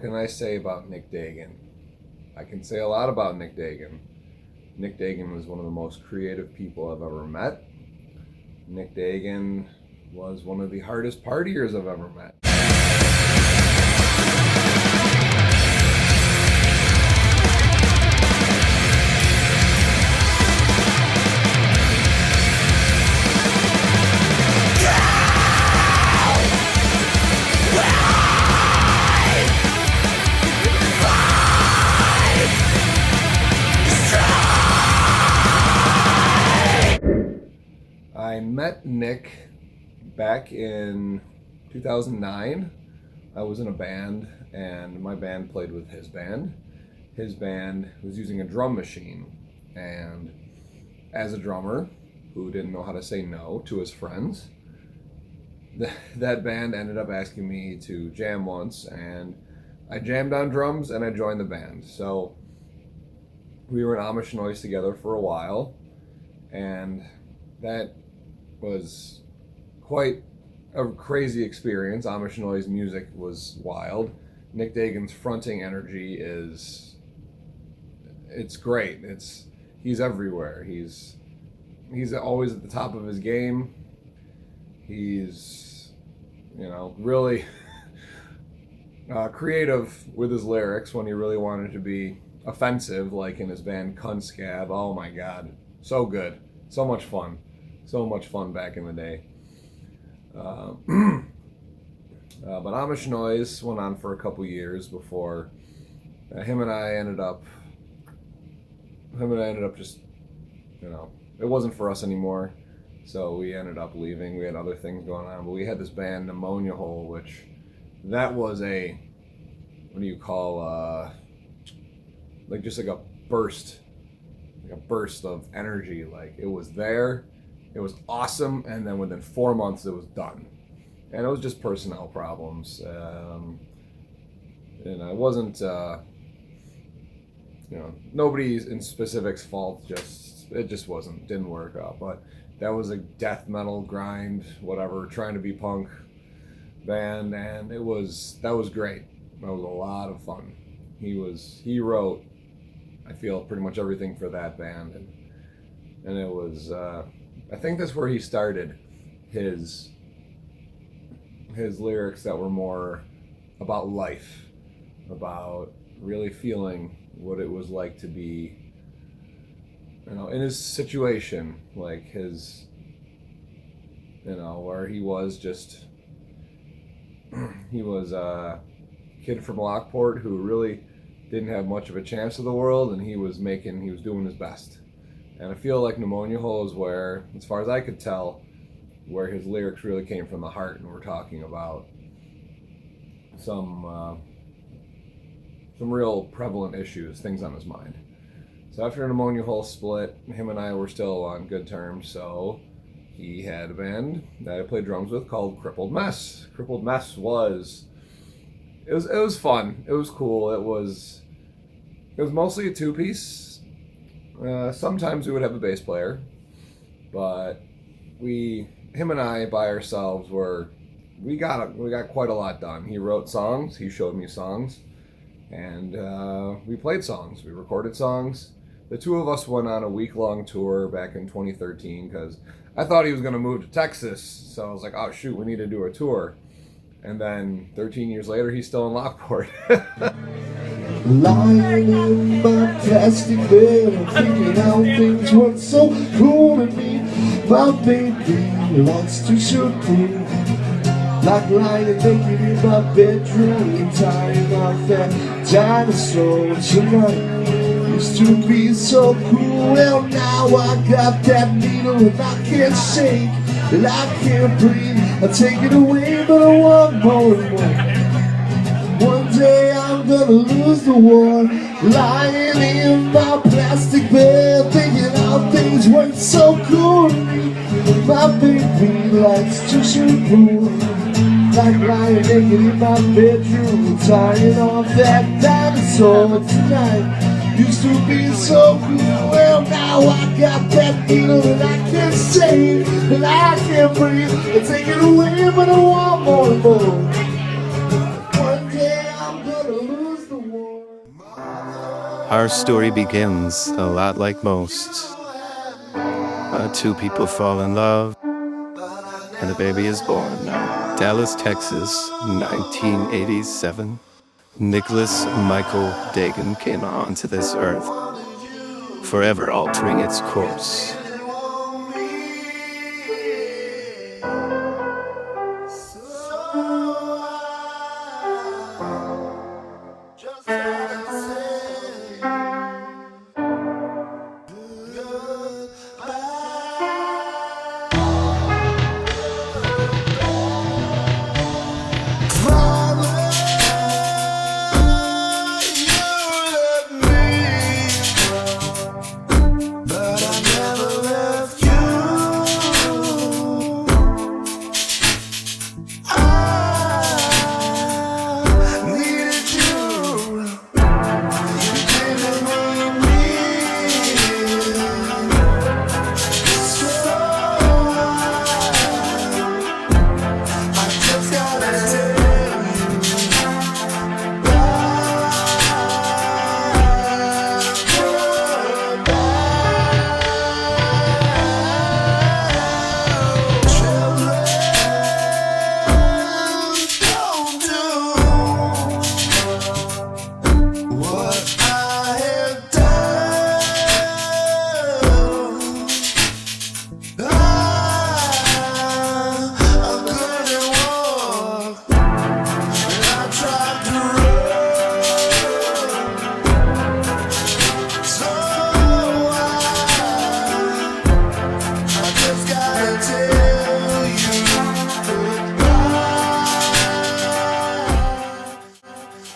can I say about Nick Dagen? I can say a lot about Nick Dagen. Nick Dagen was one of the most creative people I've ever met. Nick Dagen was one of the hardest partiers I've ever met. I met Nick back in 2009. I was in a band, and my band played with his band. His band was using a drum machine, and as a drummer who didn't know how to say no to his friends, that band ended up asking me to jam once, and I jammed on drums and I joined the band. So we were in Amish Noise together for a while, and that was quite a crazy experience. Amish Noise music was wild. Nick Dagen's fronting energy it's great. He's everywhere. He's always at the top of his game. He's, really creative with his lyrics when he really wanted to be offensive, like in his band Cunt Scab. Oh my God, so good, so much fun. So much fun back in the day. But Amish Noise went on for a couple years before him and I ended up just, it wasn't for us anymore. So we ended up leaving. We had other things going on, but we had this band Pneumonia Hole, which that was what do you call, just like a burst of energy. Like, it was there. It was awesome, and then within 4 months it was done. And it was just personnel problems. And it wasn't, nobody's in specific's fault, it just didn't work out. But that was a death metal grind, whatever, trying to be punk band, and that was great. That was a lot of fun. He wrote, I feel, pretty much everything for that band, and it was, I think that's where he started his lyrics that were more about life, about really feeling what it was like to be, in his situation, like his, where he was a kid from Lockport who really didn't have much of a chance of the world, and he was doing his best. And I feel like Pneumonia Hole is where, as far as I could tell, where his lyrics really came from the heart, and we're talking about some real prevalent issues, things on his mind. So after Pneumonia Hole split, him and I were still on good terms, so he had a band that I played drums with called Crippled Mess. Crippled Mess was fun. It was cool. It was mostly a two-piece. Sometimes we would have a bass player, but him and I by ourselves we got quite a lot done. He wrote songs, he showed me songs, and we played songs, we recorded songs. The two of us went on a week-long tour back in 2013 because I thought he was going to move to Texas, so I was like, oh shoot, we need to do a tour. And then 13 years later, he's still in Lockport. Lying in my plastic bed, I'm thinking how things weren't so cool to me. My baby wants to shoot me, like lying naked in my bedroom, tying off that dinosaur tonight. Used to be so cool, well now I got that needle and I can't shake, and I can't breathe. I take it away, but I want more and more. One day I'm gonna lose the war, lying in my plastic bed, thinking how things weren't so cool to me. My baby likes to shoot pool, like lying naked in my bedroom, tying off that dinosaur tonight. Used to be so cool, well now I got that needle and I can't save, and I can't breathe. I take it away, but I want more and more. One day I'm gonna lose Our story begins a lot like most. Two people fall in love, and a baby is born. Dallas, Texas, 1987. Nicholas Michael Dagen came onto this earth, forever altering its course.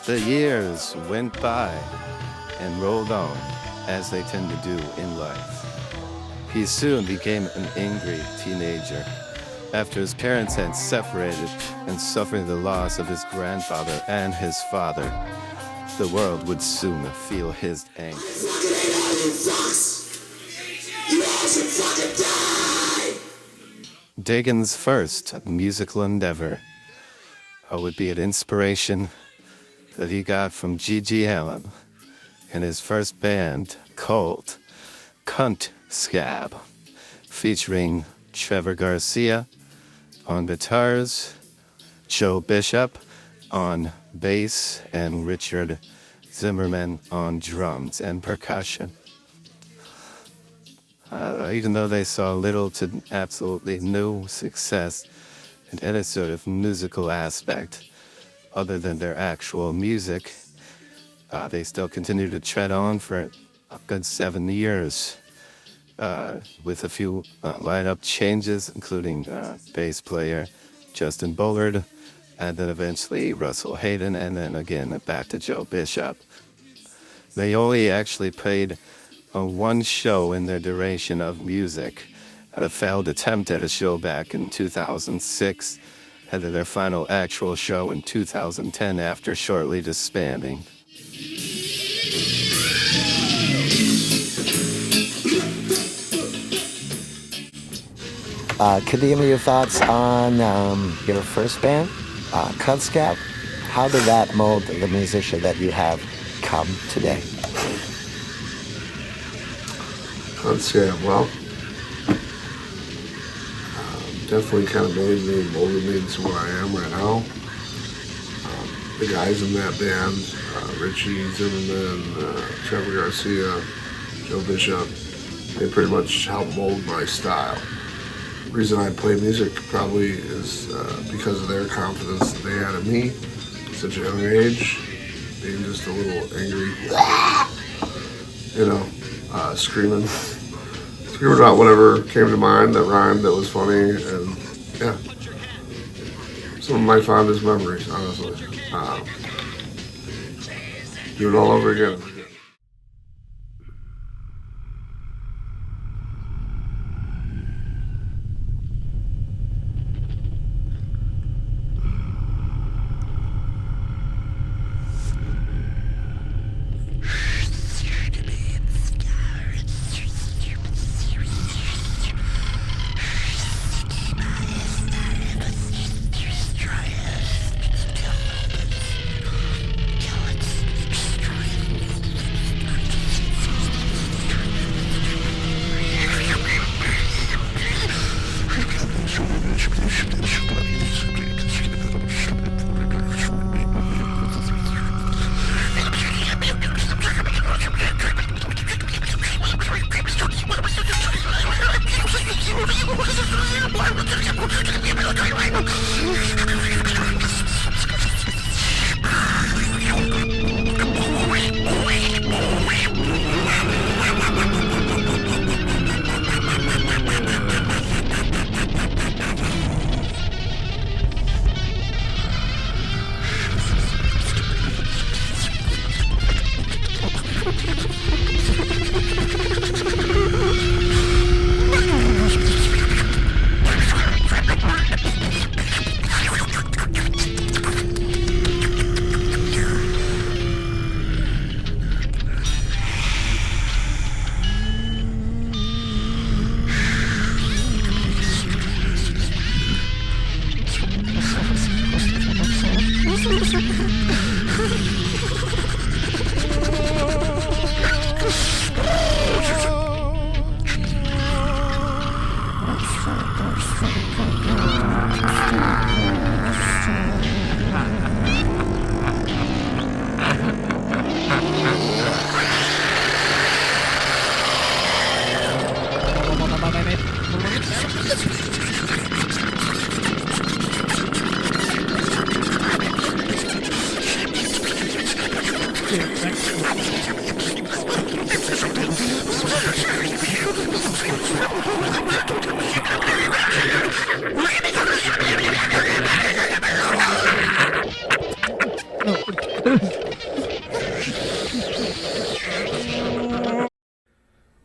The years went by and rolled on, as they tend to do in life. He soon became an angry teenager. After his parents had separated and suffered the loss of his grandfather and his father, the world would soon feel his anger. Dagen's first musical endeavor would be an inspiration that he got from G.G. Allen and his first band called Cunt Scab, featuring Trevor Garcia on guitars, Joe Bishop on bass, and Richard Zimmerman on drums and percussion. Even though they saw little to absolutely no success in any sort of musical aspect other than their actual music, they still continued to tread on for a good 7 years, with a few lineup changes, including bass player Justin Bullard, and then eventually Russell Hayden, and then again back to Joe Bishop. They only actually played one show in their duration of music, had a failed attempt at a show back in 2006, had their final actual show in 2010 after shortly disbanding. Could you give me your thoughts on your first band, Cunt Scab? How did that mold the musician that you have come today? Cunt Scab, well, definitely kind of made me, molded me into what I am right now. The guys in that band, Richie Zimmerman, Trevor Garcia, Joe Bishop, they pretty much helped mold my style. The reason I play music probably is because of their confidence that they had in me at such a young age, being just a little angry, screaming about whatever came to mind that rhymed, that was funny, and yeah, some of my fondest memories, honestly. Do it all over again.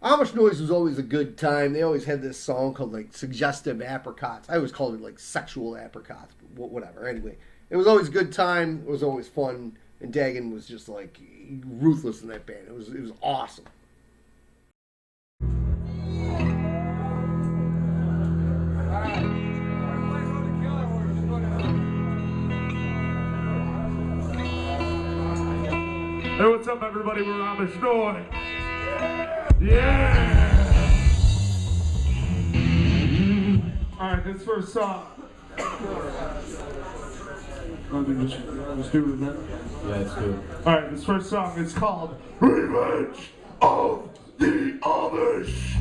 Amish Noise was always a good time. They always had this song called like Suggestive Apricots. I always called it like Sexual Apricots, but whatever. Anyway, it was always a good time. It was always fun. And Dagen was just like ruthless in that band. It was awesome. Hey, what's up, everybody? We're Amish Noise. Yeah! Alright, this first song. Just do it, man. Yeah, it's good. Alright, this first song is called Revenge of the Amish.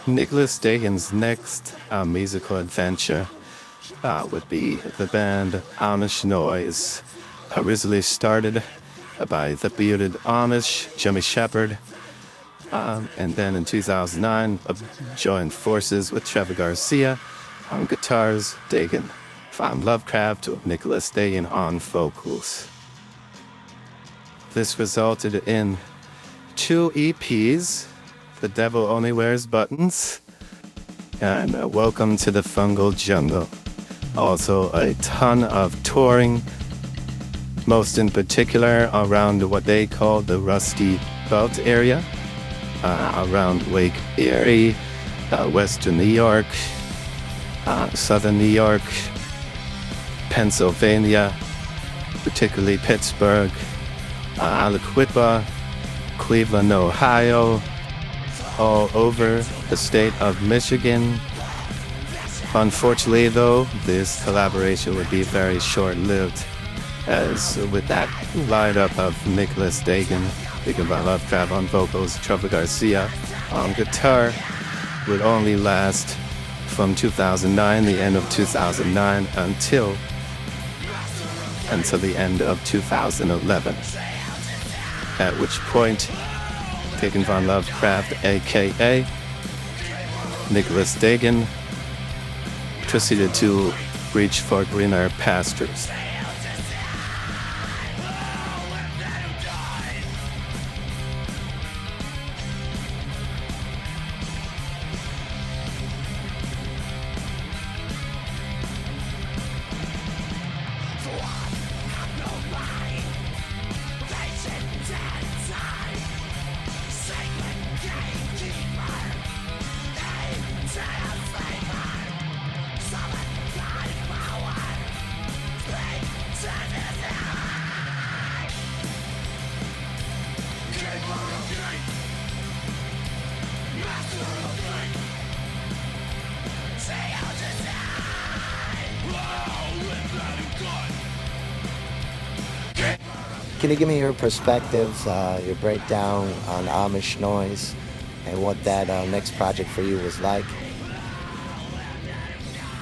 Nicholas Dagen's next musical adventure would be the band Amish Noise, originally started by the bearded Amish, Jimmy Shepard, and then in 2009 joined forces with Trevor Garcia on guitars, Dagen from Lovecraft with Nicholas Dagen on vocals. This resulted in 2 EPs, The Devil Only Wears Buttons, and Welcome to the Fungal Jungle. Also a ton of touring, most in particular around what they call the Rusty Belt area, around Lake Erie, western New York, southern New York, Pennsylvania, particularly Pittsburgh, Aliquippa, Cleveland, Ohio, all over the state of Michigan. Unfortunately, though, this collaboration would be very short-lived, as with that lineup of Nicholas Dagen, speaking about Lovecraft on vocals, Trevor Garcia on guitar, would only last from 2009, the end of 2009, until the end of 2011. At which point, Dagen von Lovecraft, aka Nicholas Dagen, proceeded to reach for greener pastures. can you give me your perspectives, your breakdown on Amish Noise, and what that next project for you was like?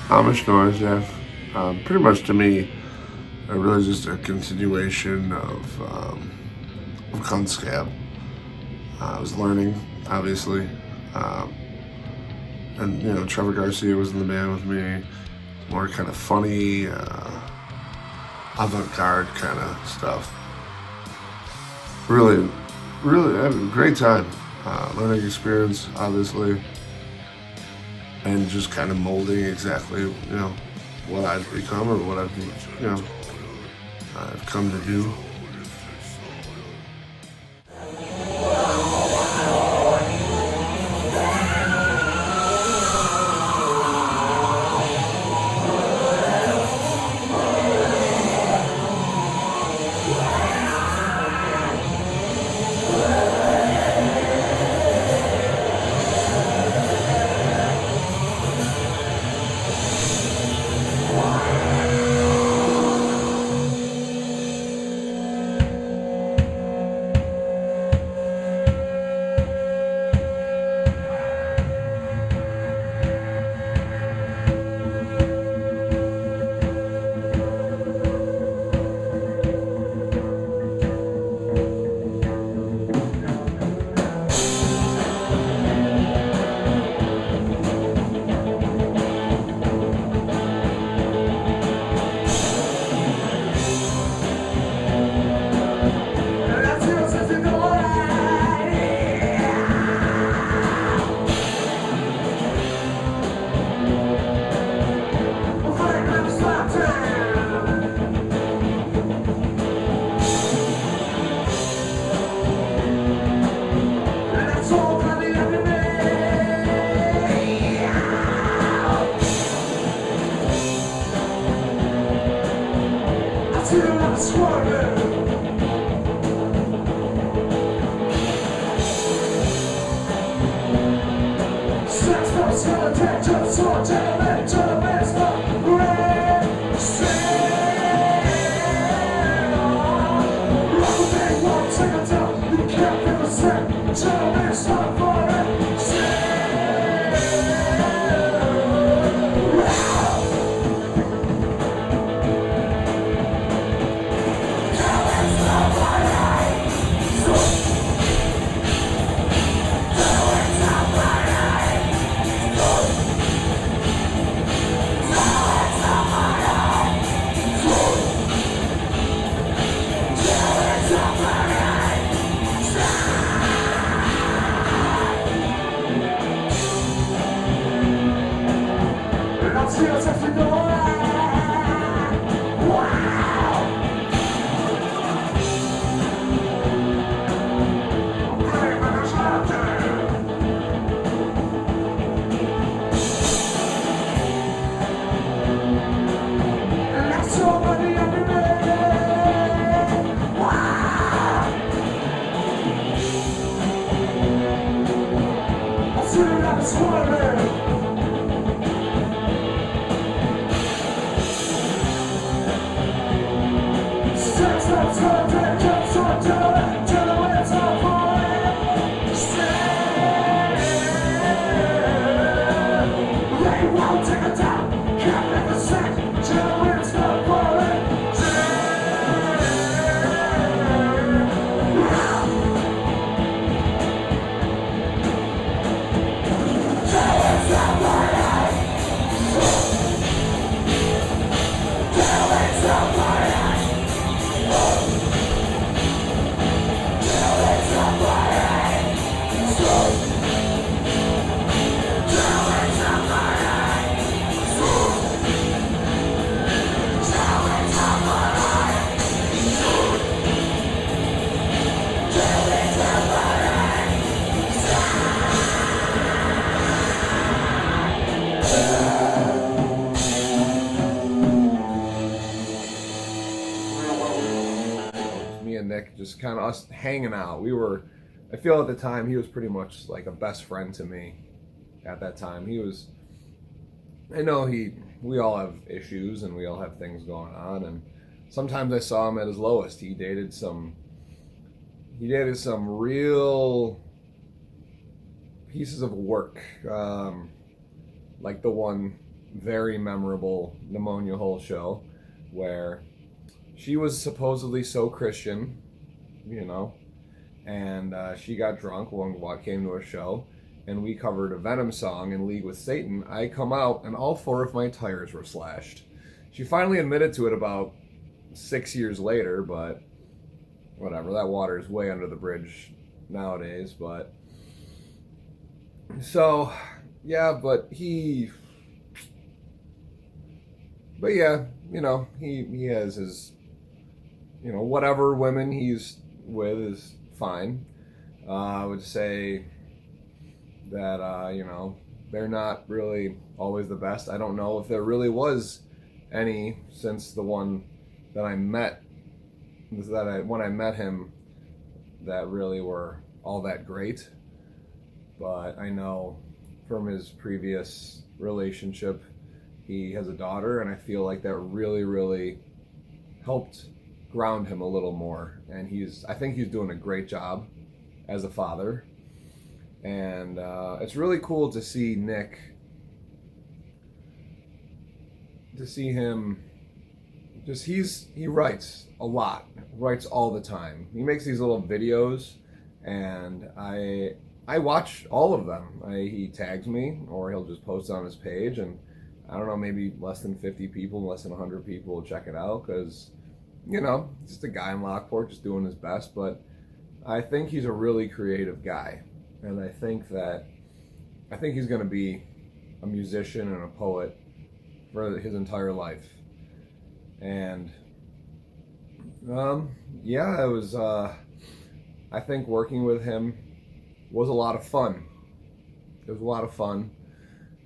Amish Noise, yeah. Pretty much to me, really just a continuation of Cunt Scab. I was learning, obviously. And, you know, Trevor Garcia was in the band with me. More kind of funny, avant-garde kind of stuff. Really, really having a great time. Learning experience, obviously. And just kind of molding exactly, you know, what I've become or what I've come to do. Just kind of us hanging out. I feel at the time he was pretty much like a best friend to me at that time. We all have issues and we all have things going on, and sometimes I saw him at his lowest. He dated some real pieces of work, like the one very memorable Pneumonia Hole show where she was supposedly so Christian, you know, and she got drunk when we came to a show, and we covered a Venom song in League with Satan. I come out and all 4 of my tires were slashed. She finally admitted to it about 6 years later, but whatever, that water is way under the bridge nowadays. But so yeah, yeah, you know, he has his, you know, whatever women he's with is fine. I would say that you know, they're not really always the best. I don't know if there really was any since the one that I met, when I met him, that really were all that great. But I know from his previous relationship, he has a daughter, and I feel like that really, really helped ground him a little more. And I think he's doing a great job as a father. And it's really cool to see Nick, to see him, just he writes a lot, writes all the time. He makes these little videos, and I watch all of them. He tags me, or he'll just post it on his page, and I don't know, maybe less than 50 people, less than 100 people will check it out, because, you know, just a guy in Lockport just doing his best. But I think he's a really creative guy, and I think he's going to be a musician and a poet for his entire life. And yeah, it was I think working with him was a lot of fun. It was a lot of fun.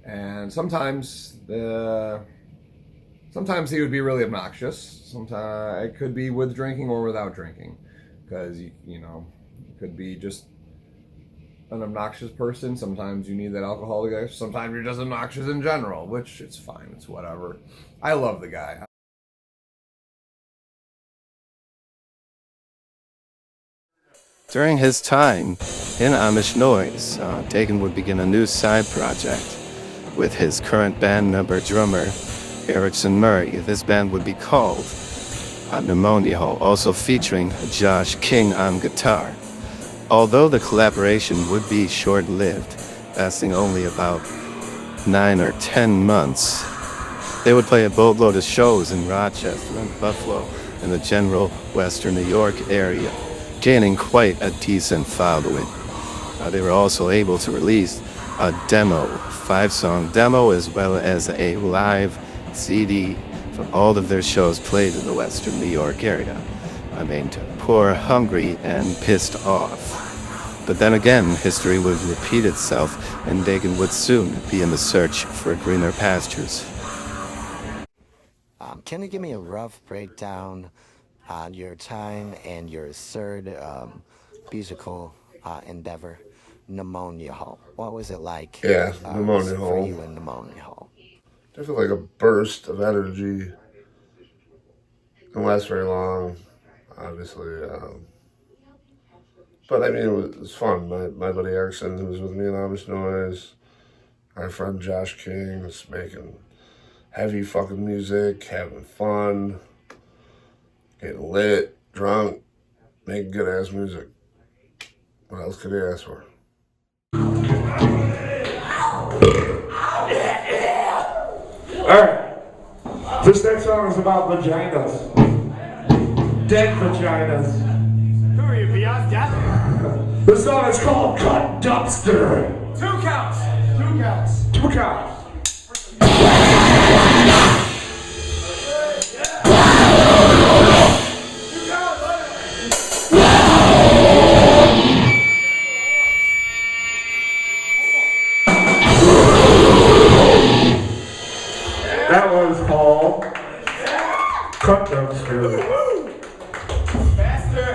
And sometimes he would be really obnoxious. Sometimes it could be with drinking or without drinking, because you know, it could be just an obnoxious person. Sometimes you need that alcohol together. Sometimes you're just obnoxious in general, which it's fine. It's whatever. I love the guy. During his time in Amish Noise, Dagen would begin a new side project with his current band member drummer, Erickson Murray. This band would be called Pneumonia Hole, also featuring Josh King on guitar. Although the collaboration would be short-lived, lasting only about 9 or 10 months, they would play a boatload of shows in Rochester and Buffalo and the general Western New York area, gaining quite a decent following. They were also able to release a demo, 5-song demo, as well as a live CD from all of their shows played in the Western New York area. I mean, Poor, Hungry, and Pissed Off. But then again, history would repeat itself, and Dagen would soon be in the search for greener pastures. Can you give me a rough breakdown on your time and your third musical endeavor, Pneumonia Hole? What was it like? Yeah, Pneumonia for Hole. you in Pneumonia Hole? Definitely like a burst of energy. Didn't last very long, obviously. But I mean, it was fun. My buddy Erickson, who was with me in Amish Noise, our friend Josh King, was making heavy fucking music, having fun, getting lit, drunk, making good ass music. What else could he ask for? Alright, this next song is about vaginas. Dead vaginas. Who are you, beyond death? This song is called Cut Dumpster. 2 counts. 2 counts. 2 counts. That was called Cut Dumpster. Faster.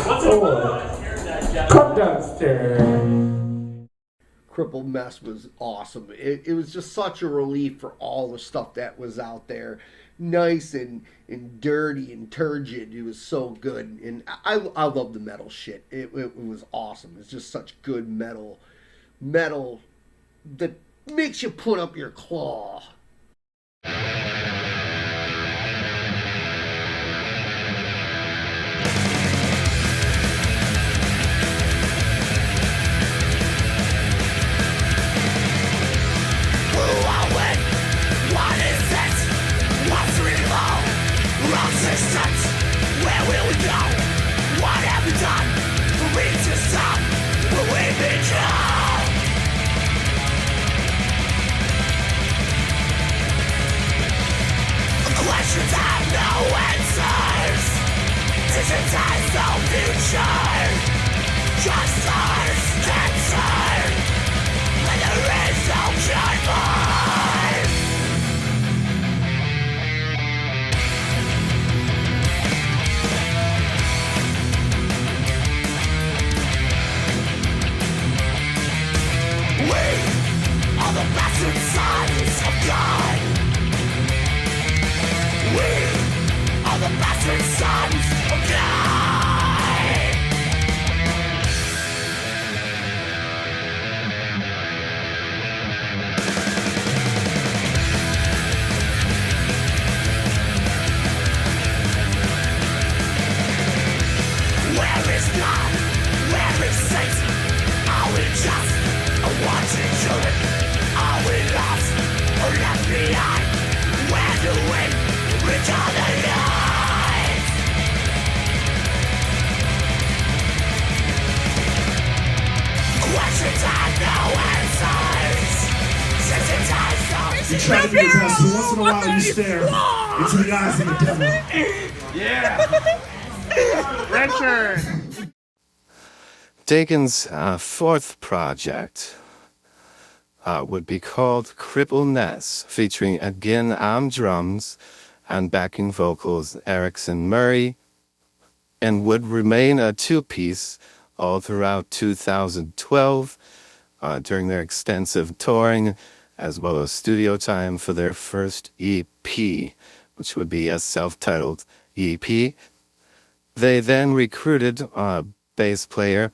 What's it called? Cut Dumpster. Crippled Mess was awesome. It was just such a relief for all the stuff that was out there. Nice and dirty and turgid. It was so good. And I love the metal shit. It was awesome. It's just such good metal that makes you put up your claw. Where will we go? What have we done for me to stop what we've become? Questions have no answers. Decisions has no future. Just ours cancer. And there is no cure for. All the bastard sons of God. We are the bastard sons of God. Where is God? Where is Satan? Are we just watching children? Are we lost or left behind? Where do we return the light? Questions have no answers. Since has no. You try to be the best, but once in a while you stare into the eyes of the devil. Yeah. Richard. Dagen's fourth project would be called Crippled Mess, featuring again on drums and backing vocals Erickson Murray, and would remain a two-piece all throughout 2012 during their extensive touring, as well as studio time for their first EP, which would be a self-titled EP. They then recruited bass player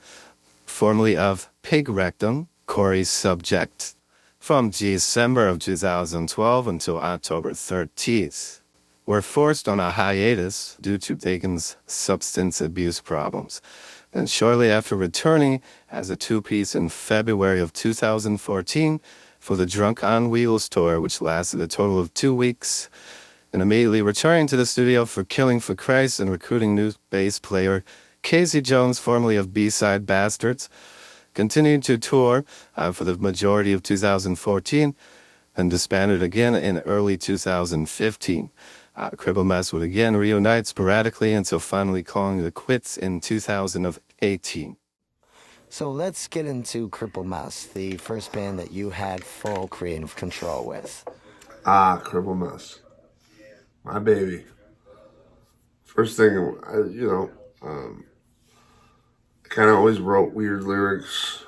formerly of Pig Rectum, Corey Subject, from December of 2012 until October 13th, were forced on a hiatus due to Dagen's substance abuse problems. And shortly after returning as a two-piece in February of 2014 for the Drunk on Wheels tour, which lasted a total of 2 weeks, and immediately returning to the studio for Killing for Christ and recruiting new bass player Casey Jones, formerly of B-Side Bastards, continued to tour for the majority of 2014 and disbanded again in early 2015. Crippled Mess would again reunite sporadically until finally calling it quits in 2018. So let's get into Crippled Mess, the first band that you had full creative control with. Crippled Mess. My baby. First thing, I kind of always wrote weird lyrics,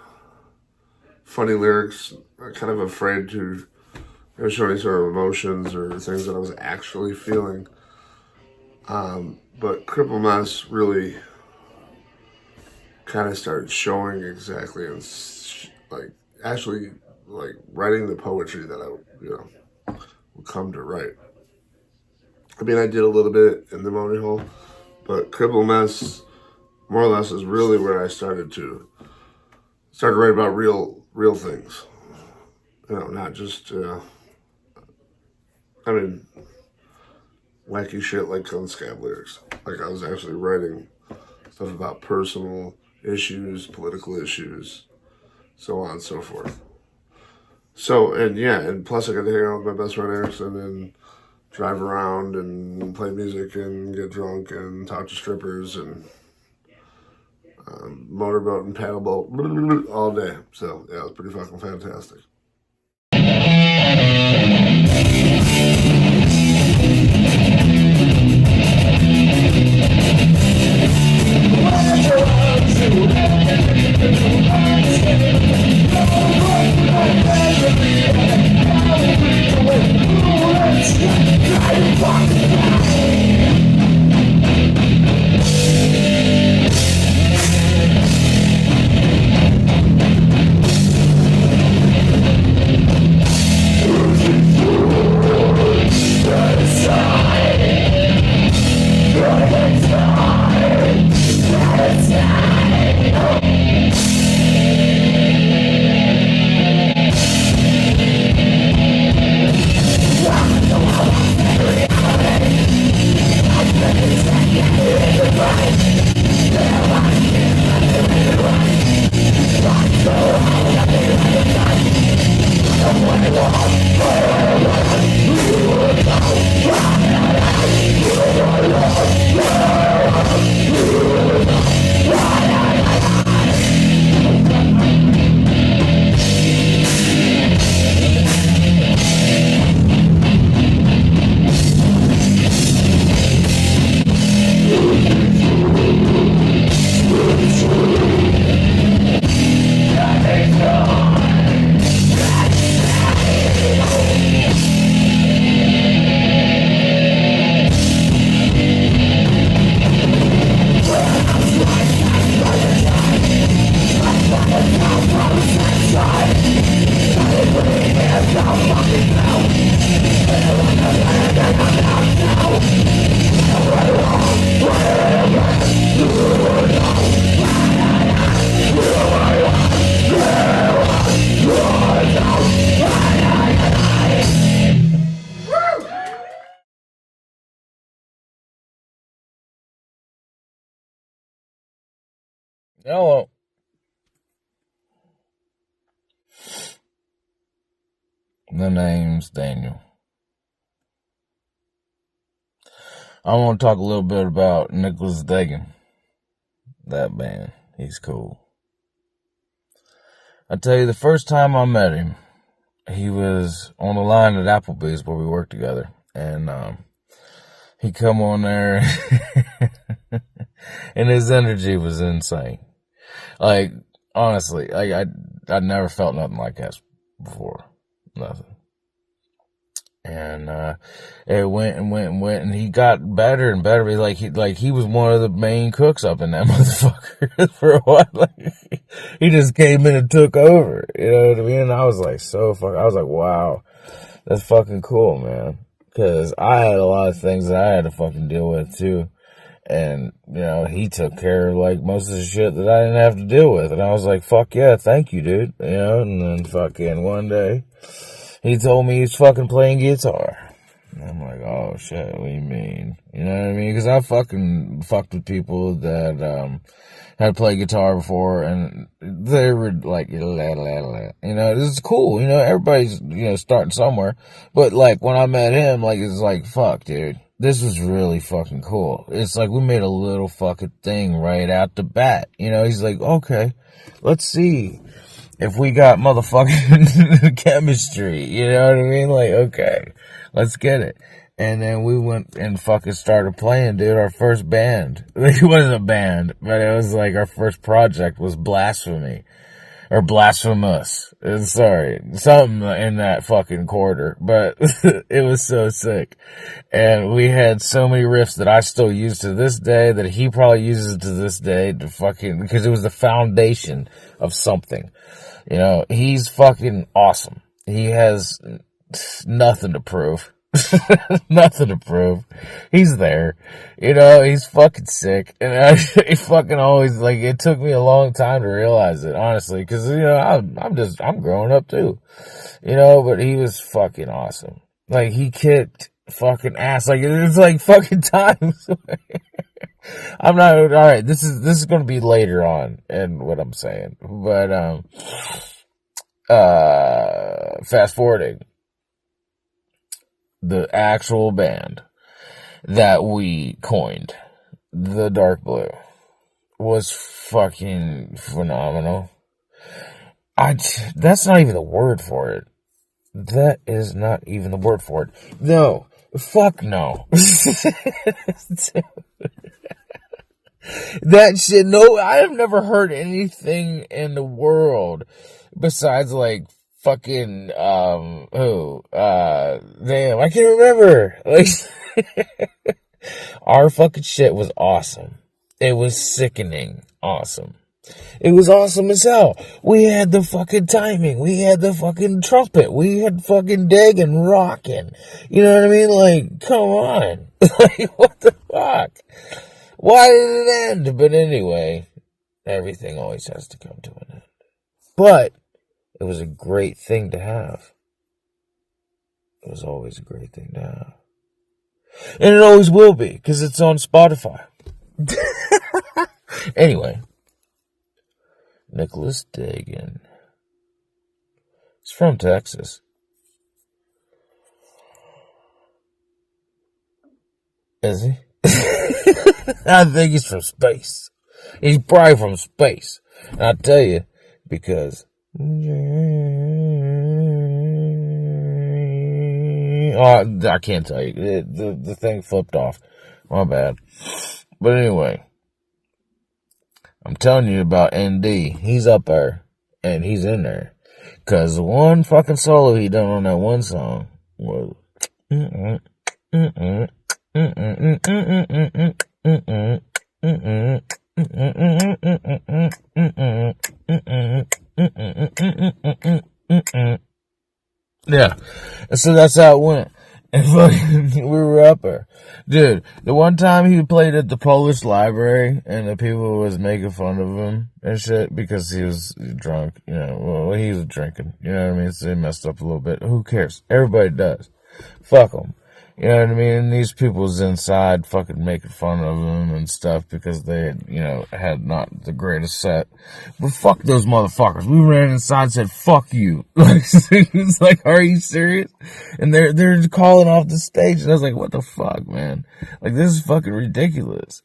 funny lyrics. I'm kind of afraid to show any sort of emotions or things that I was actually feeling. But Crippled Mess really kind of started showing exactly, and actually writing the poetry that I would come to write. I mean, I did a little bit in the Pneumonia Hole, but Crippled Mess more or less is really where I started to write about real things. Not just wacky shit like Cunt Scab lyrics. Like, I was actually writing stuff about personal issues, political issues, so on and so forth. So, and plus I got to hang out with my best friend Erickson and drive around and play music and get drunk and talk to strippers and motorboat and paddleboat all day. So, yeah, it was pretty fucking fantastic. What Hello. My name's Daniel. I want to talk a little bit about Nicholas Dagen. That band. He's cool. I tell you, the first time I met him, he was on the line at Applebee's where we worked together. And he come on there and his energy was insane. Like, honestly, I'd never felt nothing like that before. Nothing. And it went and he got better and better. He was one of the main cooks up in that motherfucker for a while. Like, he just came in and took over. You know what I mean? And I was like, I was like, wow, that's fucking cool, man. Cause I had a lot of things that I had to fucking deal with too. And, you know, he took care of like most of the shit that I didn't have to deal with. And I was like, fuck yeah, thank you, dude. You know, and then fucking one day he told me he's fucking playing guitar. And I'm like, oh shit, what do you mean? You know what I mean? Cause I fucking fucked with people that, had played guitar before and they were like, you know, it's cool. You know, everybody's, you know, starting somewhere. But like when I met him, like, it's like, fuck, dude. This was really fucking cool. It's like we made a little fucking thing right out the bat. You know, he's like, okay, let's see if we got motherfucking chemistry. You know what I mean? Like, okay, let's get it. And then we went and fucking started playing, dude. Our first band. It wasn't a band, but it was like our first project was Blasphemy. Or Blasphemous. Sorry. Something in that fucking quarter. But it was so sick. And we had so many riffs that I still use to this day, that he probably uses to this day to fucking, because it was the foundation of something. You know, he's fucking awesome. He has nothing to prove. Nothing to prove. He's there. You know, he's fucking sick. And he fucking always, like, it took me a long time to realize it, honestly. Cause, you know, I'm growing up too. You know, but he was fucking awesome. Like, he kicked fucking ass. Like, it's like fucking times. I'm not, alright, this is gonna be later on in what I'm saying. But, fast forwarding. The actual band that we coined, the Dark Blue, was fucking phenomenal. That's not even the word for it. That is not even the word for it. No. Fuck no. That shit, no, I have never heard anything in the world besides like fucking, damn, I can't remember. Like, our fucking shit was awesome. It was sickening awesome. It was awesome as hell. We had the fucking timing. We had the fucking trumpet. We had fucking Dagon rocking. You know what I mean? Like, come on. Like, what the fuck? Why did it end? But anyway, everything always has to come to an end. But it was a great thing to have. It was always a great thing to have. And it always will be, because it's on Spotify. Anyway. Nicholas Dagen. He's from Texas. Is he? I think he's from space. He's probably from space. And I'll tell you, because I can't tell you. The thing flipped off. My bad. But anyway, I'm telling you about ND. He's up there. And he's in there. Because the one fucking solo he done on that one song was yeah. And so that's how it went. And fucking, we were up there. Dude, the one time he played at the Polish library and the people was making fun of him and shit because he was drunk, you know, well, he was drinking, you know what I mean? So he messed up a little bit. Who cares? Everybody does. Fuck him. You know what I mean? And these people's inside fucking making fun of him and stuff because they, had not the greatest set. But fuck those motherfuckers. We ran inside and said, fuck you. Like, it's like, are you serious? And they're calling off the stage. And I was like, what the fuck, man? Like, this is fucking ridiculous.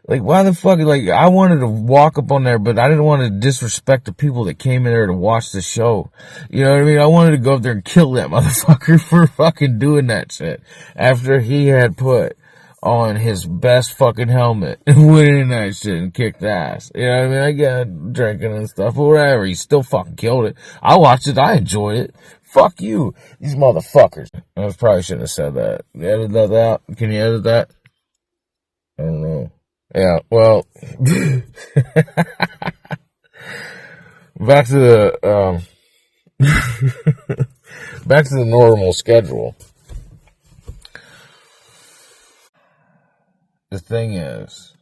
Like, why the fuck, like, I wanted to walk up on there, but I didn't want to disrespect the people that came in there to watch the show. You know what I mean? I wanted to go up there and kill that motherfucker for fucking doing that shit. After he had put on his best fucking helmet and went in that shit and kicked ass. You know what I mean? I got drinking and stuff, but whatever. He still fucking killed it. I watched it. I enjoyed it. Fuck you. These motherfuckers. I probably shouldn't have said that. Edit that out. Can you edit that? I don't know. Yeah, well, back to the, back to the normal schedule. The thing is,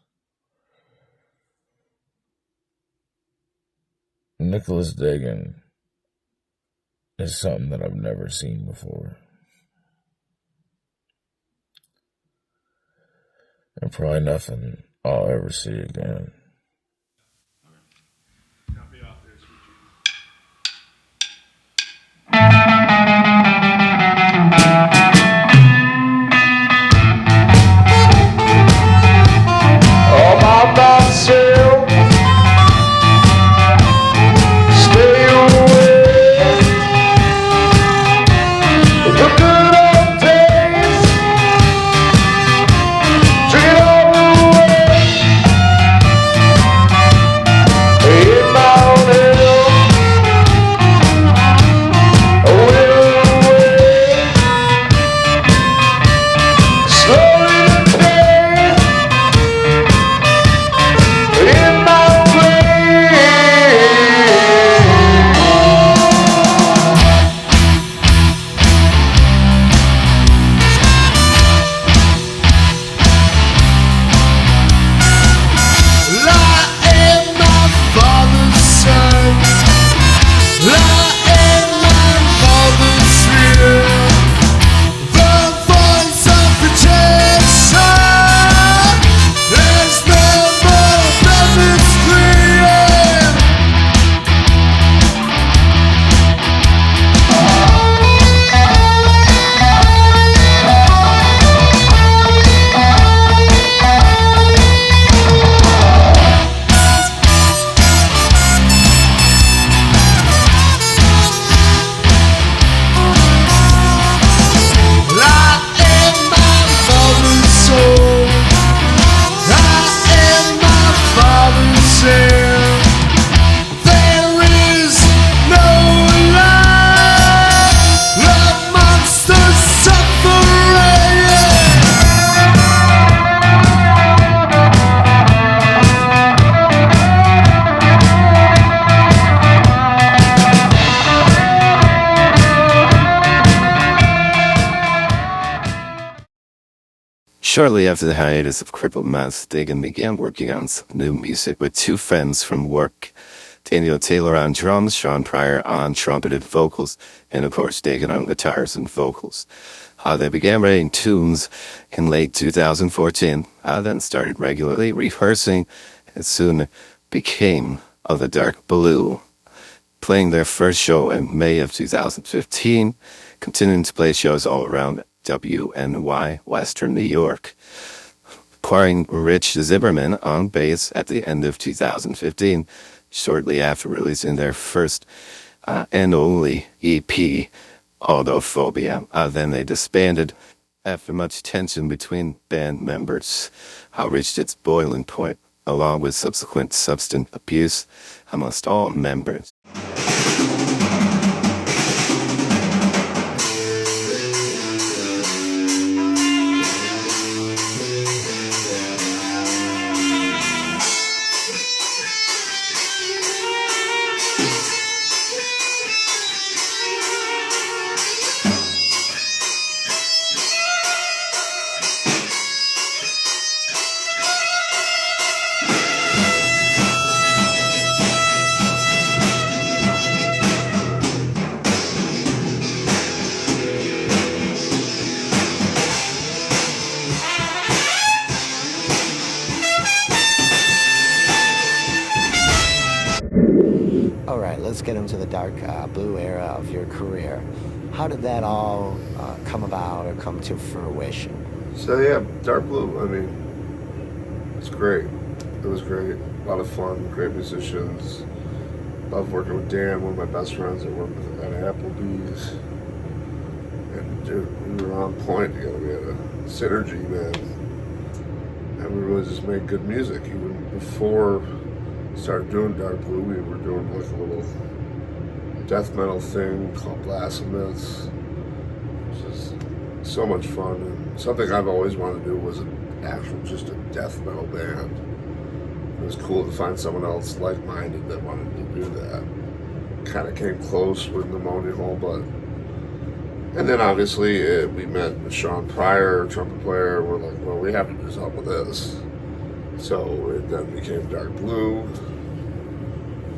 Nicholas Dagen is something that I've never seen before. And probably nothing I'll ever see again. All by myself, stay away. The good old days, drink it all away. In my own hell, I will away. Slowly the pain, in my way. I am my father's son. I am my father's fear. The voice of rejection has never been this clear. I am my father's soul. I am my father's sin. There is no lie. The monster's suffering. Shortly after the hiatus of Crippled Mess, Dagen began working on some new music with two friends from work. Daniel Taylor on drums, Sean Pryor on trumpeted vocals, and of course Dagen on guitars and vocals. They began writing tunes in late 2014, then started regularly rehearsing, and soon became of the Dark Blue. Playing their first show in May of 2015, continuing to play shows all around WNY, Western New York. Acquiring Rich Zimmerman on bass at the end of 2015, shortly after releasing their first and only EP, Autophobia. Then they disbanded after much tension between band members, reached its boiling point, along with subsequent substance abuse amongst all members. get into the dark blue era of your career. How did that all come about or come to fruition? So yeah, Dark Blue, I mean, it's great. It was great. A lot of fun, great musicians. Love working with Dan, one of my best friends I worked with at Applebee's. And dude, we were on point together. We had a synergy, man. And we really just made good music. Even before we started doing Dark Blue, we were doing like a little death metal thing called Blasphemous, which is so much fun. And something I've always wanted to do was just a death metal band. It was cool to find someone else like-minded that wanted to do that. Kind of came close with Pneumonia Hole, but... And then obviously we met Sean Pryor, trumpet player. We're like, well, we have to do something with this. So it then became Dark Blue,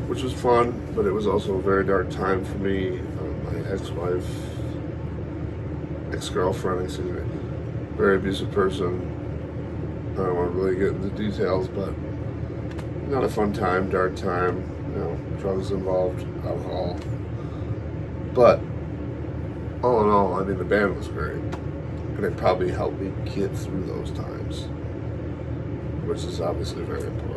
which was fun, but it was also a very dark time for me. My ex-girlfriend, excuse me, very abusive person. I don't want to really get into details, but not a fun time, dark time, drugs involved, alcohol. But all in all, I mean, the band was great. And it probably helped me get through those times, which is obviously very important.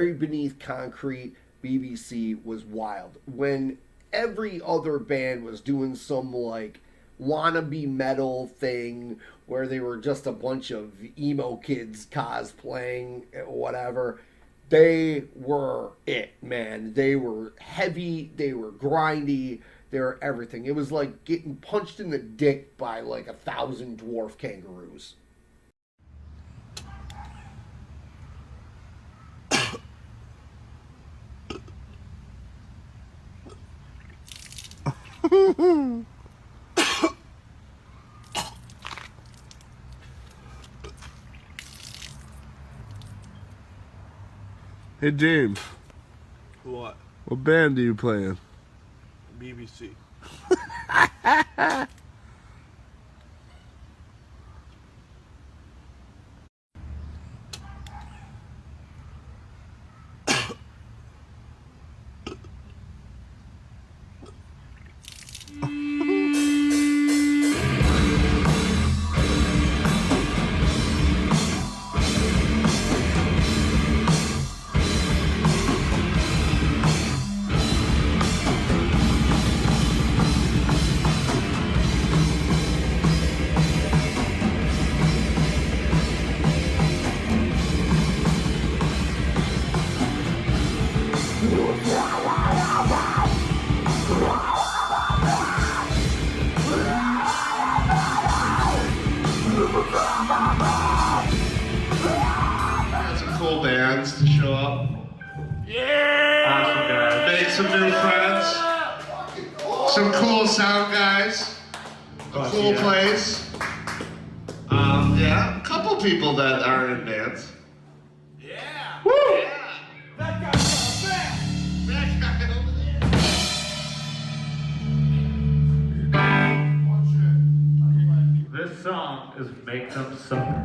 Buried Beneath Concrete, BBC was wild. When every other band was doing some like wannabe metal thing where they were just a bunch of emo kids cosplaying, whatever, they were it, man. They were heavy, they were grindy, they were everything. It was like getting punched in the dick by like 1,000 dwarf kangaroos. Hey James, What? what band are you playing? BBC. Got some cool bands to show up. Yeah! Awesome guys. Make some new friends. Some cool sound guys. A cool place. Yeah, a couple people that are in bands. Yeah! Woo! Yeah! That guy's got a band! That guy over there. This song is Make Them Suffer.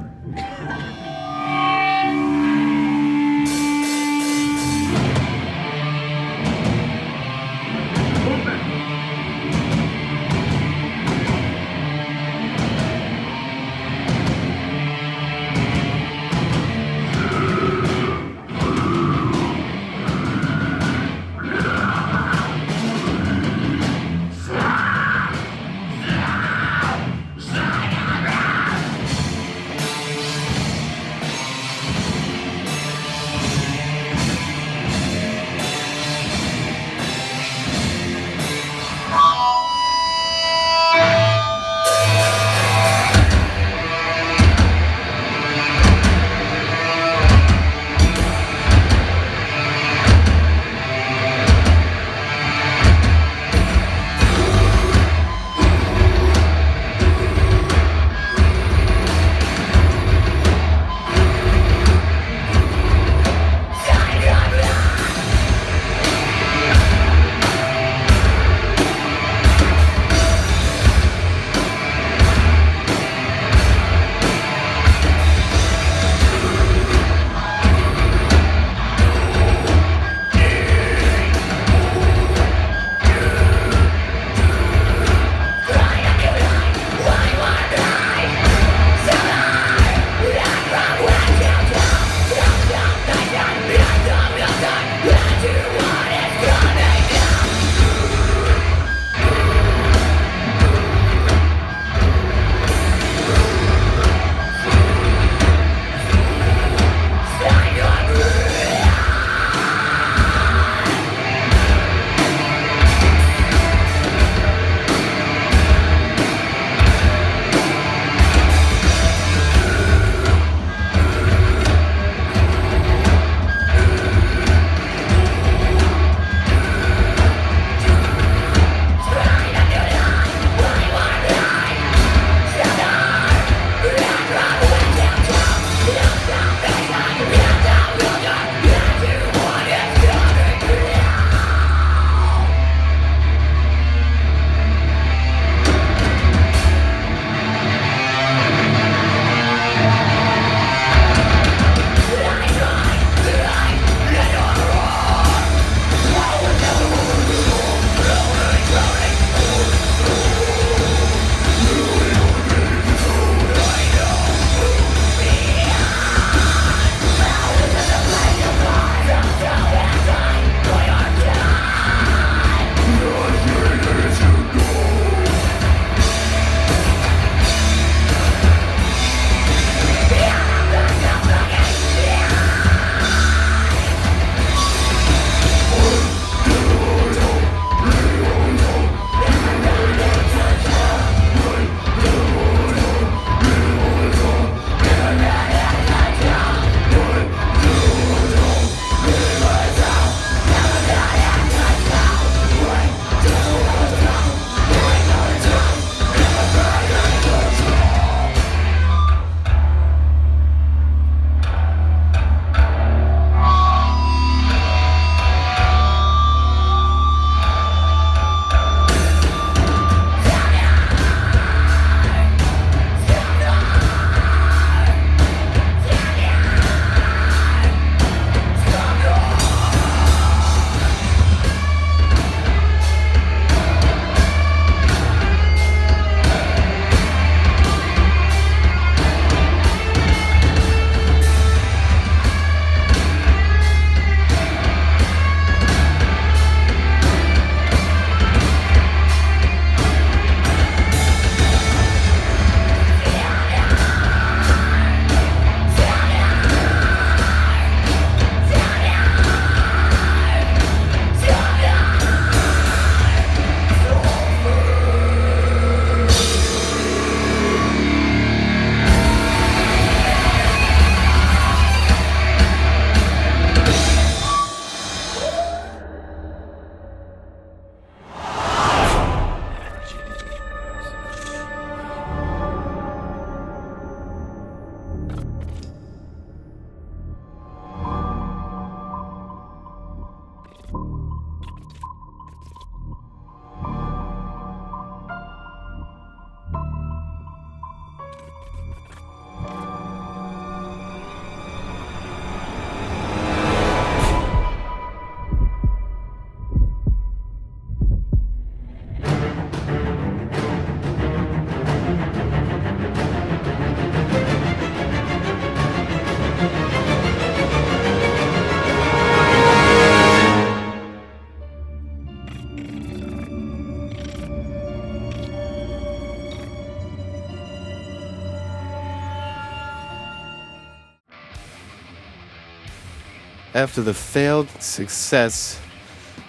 After the failed success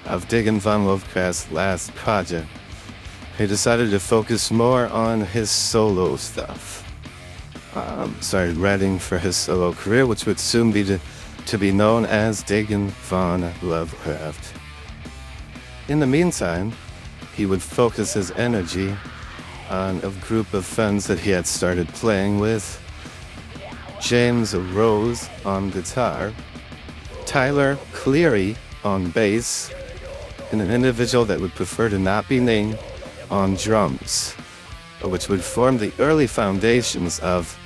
of Dagon von Lovecraft's last project, he decided to focus more on his solo stuff. Started writing for his solo career, which would soon be to be known as Dagon von Lovecraft. In the meantime, he would focus his energy on a group of friends that he had started playing with: James Rose on guitar, Tyler Cleary on bass, and an individual that would prefer to not be named on drums, which would form the early foundations of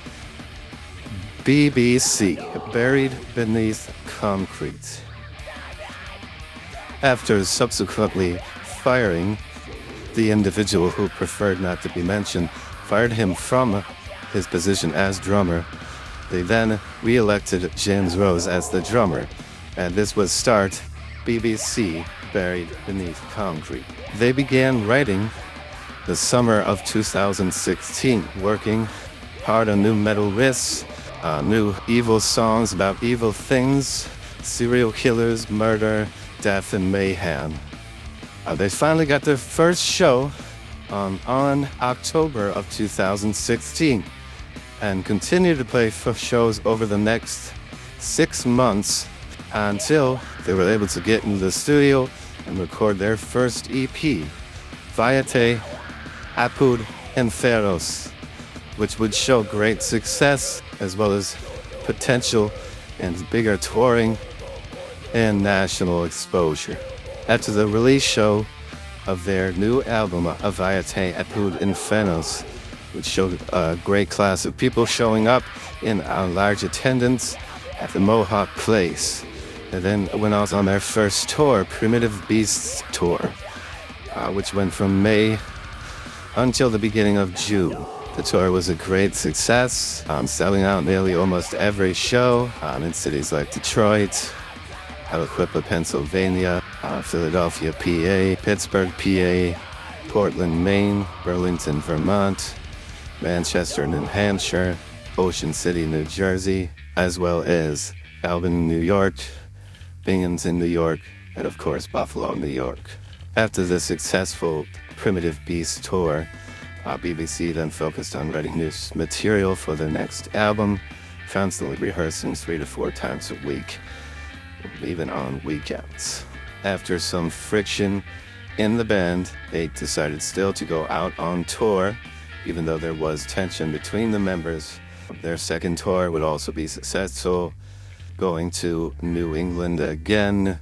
BBC, Buried Beneath Concrete. After subsequently firing the individual who preferred not to be mentioned, fired him from his position as drummer, they then re-elected James Rose as the drummer, and this would start BBC, Buried Beneath Concrete. They began writing the summer of 2016, working hard on new metal riffs, new evil songs about evil things, serial killers, murder, death, and mayhem. They finally got their first show on October of 2016 and continued to play shows over the next 6 months until they were able to get into the studio and record their first EP, Vayate Apud Inferos, which would show great success as well as potential and bigger touring and national exposure. After the release show of their new album, Vayate Apud Infernos, which showed a great class of people showing up in large attendance at the Mohawk Place. And then went out on their first tour, Primitive Beasts Tour, which went from May until the beginning of June. The tour was a great success, selling out nearly almost every show in cities like Detroit, Aliquippa, Pennsylvania, Philadelphia, PA, Pittsburgh, PA, Portland, Maine, Burlington, Vermont, Manchester, New Hampshire, Ocean City, New Jersey, as well as Albany, New York, Binghamton, New York, and of course Buffalo, New York. After the successful Primitive Beast tour, BBC then focused on writing new material for their next album, constantly rehearsing 3 to 4 times a week, even on weekends. After some friction in the band, they decided still to go out on tour, even though there was tension between the members. Their second tour would also be successful, going to New England again,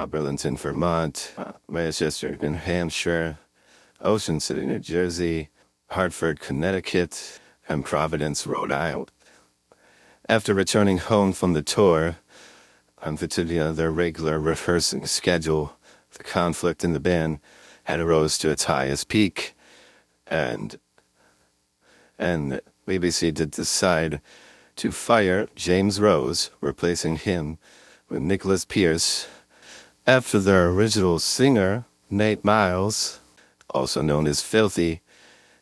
Burlington, Vermont, Manchester, New Hampshire, Ocean City, New Jersey, Hartford, Connecticut, and Providence, Rhode Island. After returning home from the tour, and continuing their regular rehearsing schedule, the conflict in the band had arose to its highest peak, and BBC did decide to fire James Rose, replacing him with Nicholas Pierce, after their original singer, Nate Miles, also known as Filthy,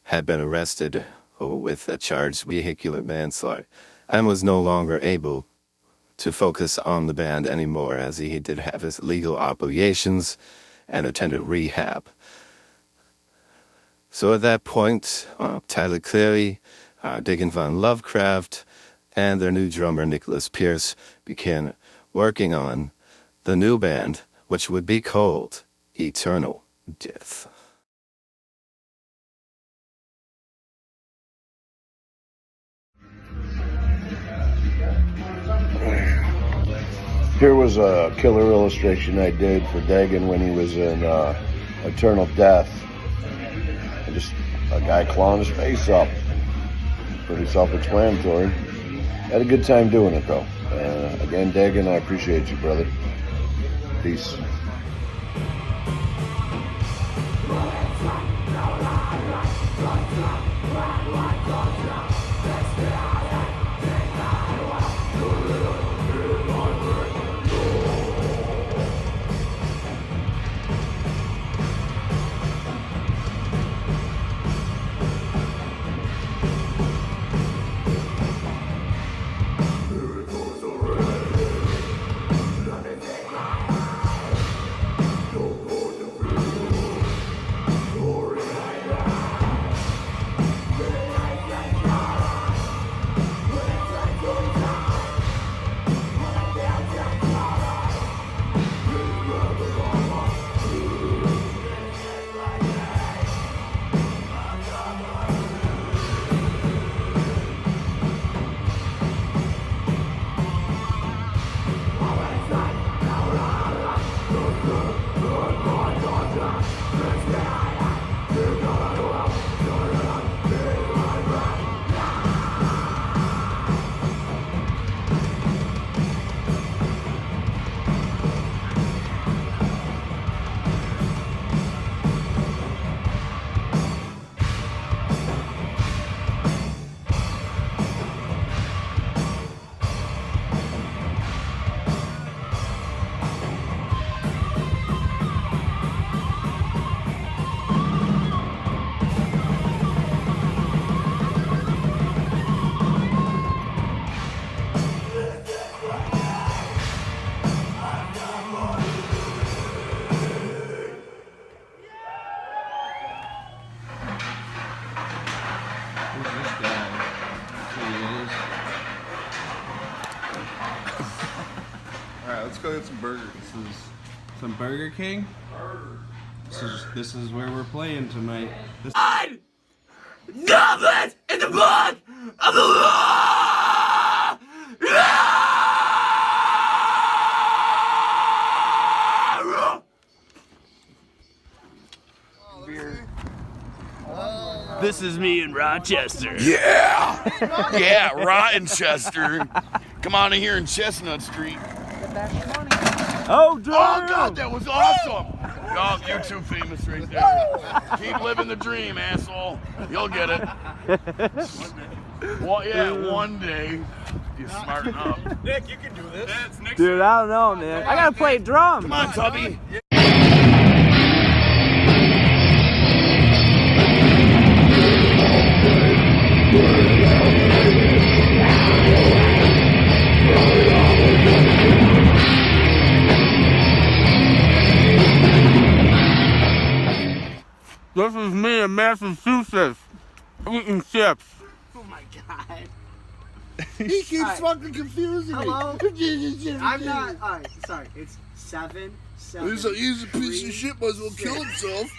had been arrested with a charged vehicular manslaughter and was no longer able to focus on the band anymore, as he did have his legal obligations and attended rehab. So at that point, Tyler Cleary, Dagon von Lovecraft, and their new drummer Nicholas Pierce began working on the new band, which would be called Eternal Death. Here was a killer illustration I did for Dagon when he was in Eternal Death. Just a guy clawing his face up. Pretty self-explanatory. Had a good time doing it, though. Again, Dagon, I appreciate you, brother. Peace. Alright, let's go get some burgers. This is some Burger King. This is where we're playing tonight. Goblins in the blood of the law! This is me in Rochester. Yeah! Yeah, Rochester. Come on in here in Chestnut Street. Oh, dude! Oh, God, that was awesome! Oh, you're too famous right there. Keep living the dream, asshole. You'll get it. Well, yeah, one day. You smarten up. Nick, you can do this. Dude, I don't know, man. I gotta play drums. Come on, Tubby. This is me in Massachusetts eating chips. Oh my god. He keeps fucking confusing me. Hello? I'm not. Alright, sorry. It's 7. He's a piece of shit, might as well kill himself.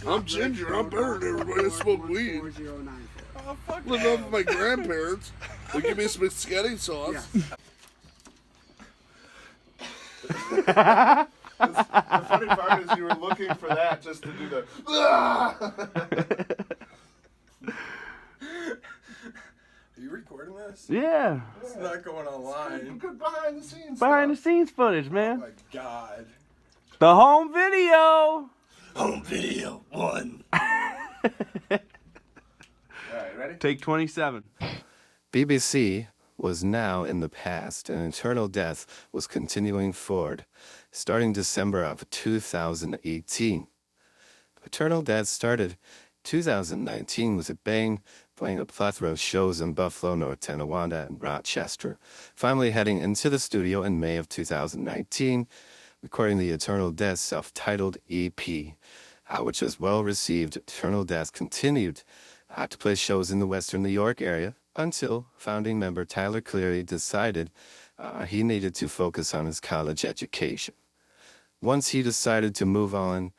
I'm Ginger, I'm better than everybody that smoke weed. Live off of my grandparents. They give me some spaghetti sauce. The funny part is you were looking for that just to do the. Are you recording this? Yeah. It's not going online. Good behind the scenes. Behind the scenes footage, man. Oh my God. The home video. Home video 1. Alright, ready? Take 27. BBC was now in the past, and Eternal Death was continuing forward, starting December of 2018. Eternal Death started 2019 with a bang, playing a plethora of shows in Buffalo, North Tonawanda, and Rochester, finally heading into the studio in May of 2019, recording the Eternal Death self-titled EP, which was well received. Eternal Death continued to play shows in the Western New York area until founding member Tyler Cleary decided he needed to focus on his college education. Once he decided to move on,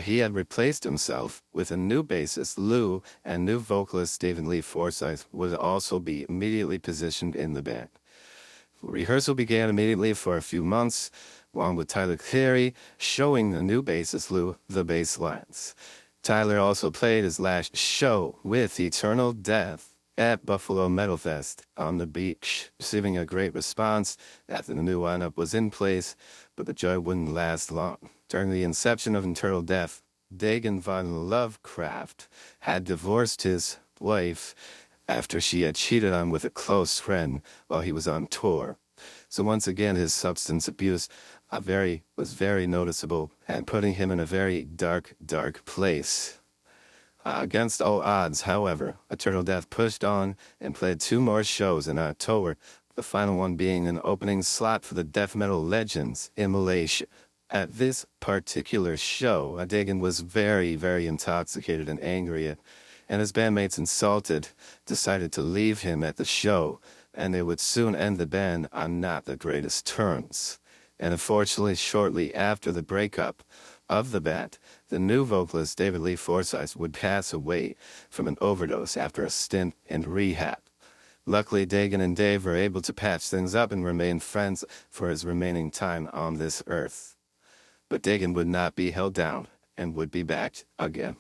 he had replaced himself with a new bassist, Lou, and new vocalist, David Lee Forsythe, would also be immediately positioned in the band. Rehearsal began immediately for a few months, along with Tyler Cleary showing the new bassist, Lou, the bass lines. Tyler also played his last show with Eternal Death at Buffalo Metal Fest on the beach, receiving a great response after the new lineup was in place, but the joy wouldn't last long. During the inception of Eternal Death, Dagon von Lovecraft had divorced his wife after she had cheated on with a close friend while he was on tour. So once again, his substance abuse was very noticeable and putting him in a very dark place. Against all odds, however, Eternal Death pushed on and played 2 more shows in October, the final one being an opening slot for the death metal legends Immolation. At this particular show, Dagen was very, very intoxicated and angry, and his bandmates, insulted, decided to leave him at the show, and they would soon end the band on not the greatest terms. And unfortunately, shortly after the breakup of the band, the new vocalist, David Lee Forsythe, would pass away from an overdose after a stint in rehab. Luckily, Dagen and Dave were able to patch things up and remain friends for his remaining time on this earth. but Dagon would not be held down and would be backed again.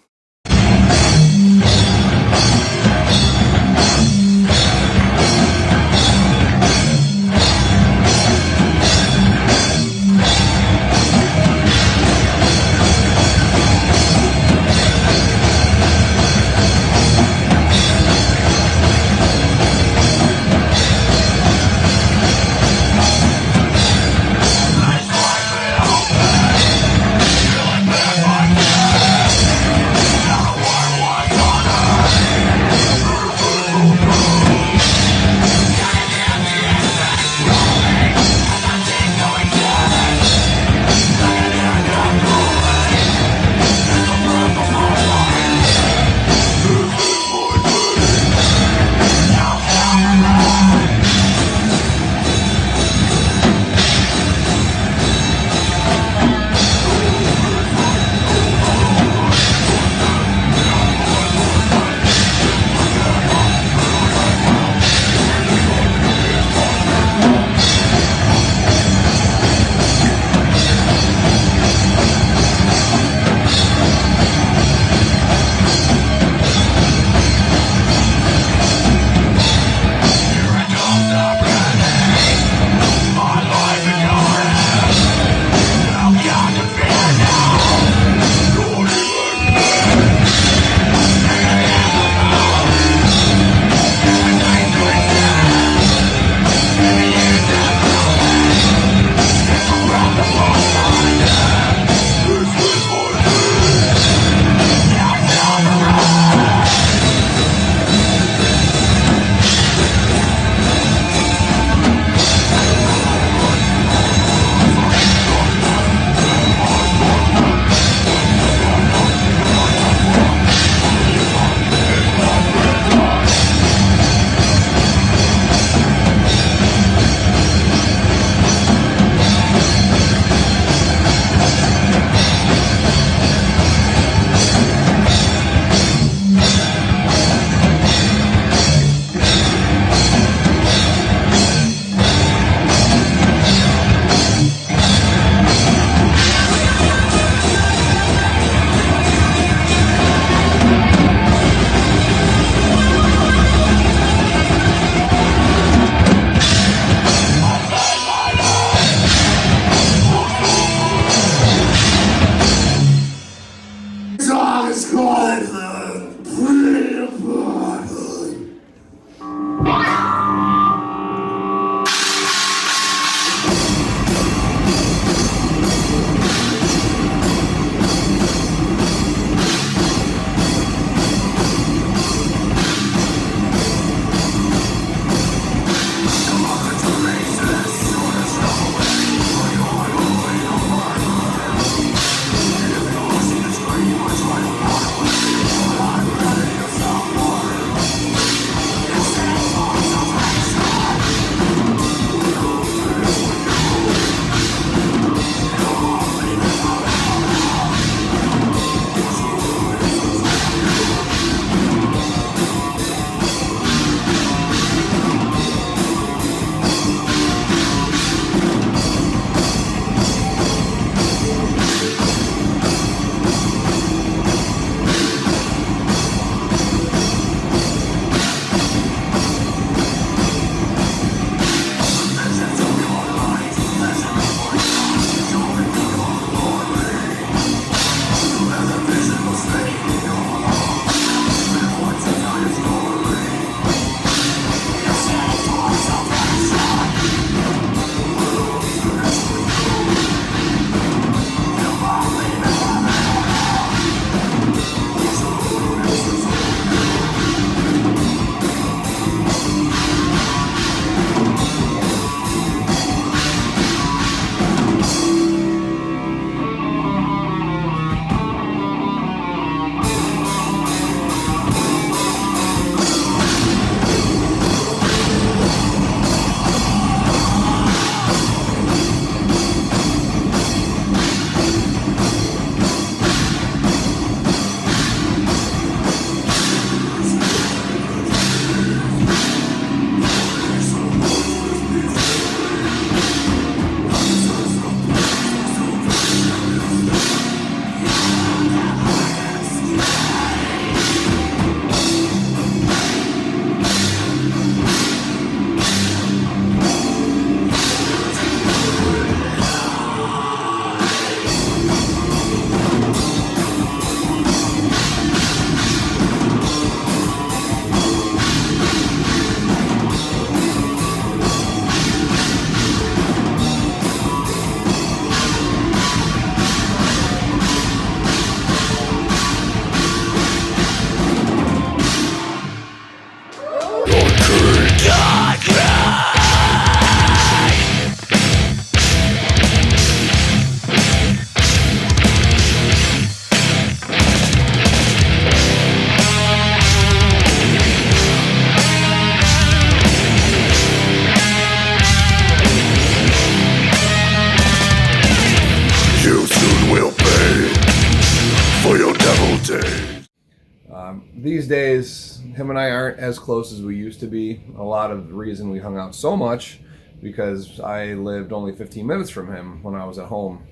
These days, him and I aren't as close as we used to be. A lot of the reason we hung out so much because I lived only 15 minutes from him when I was at home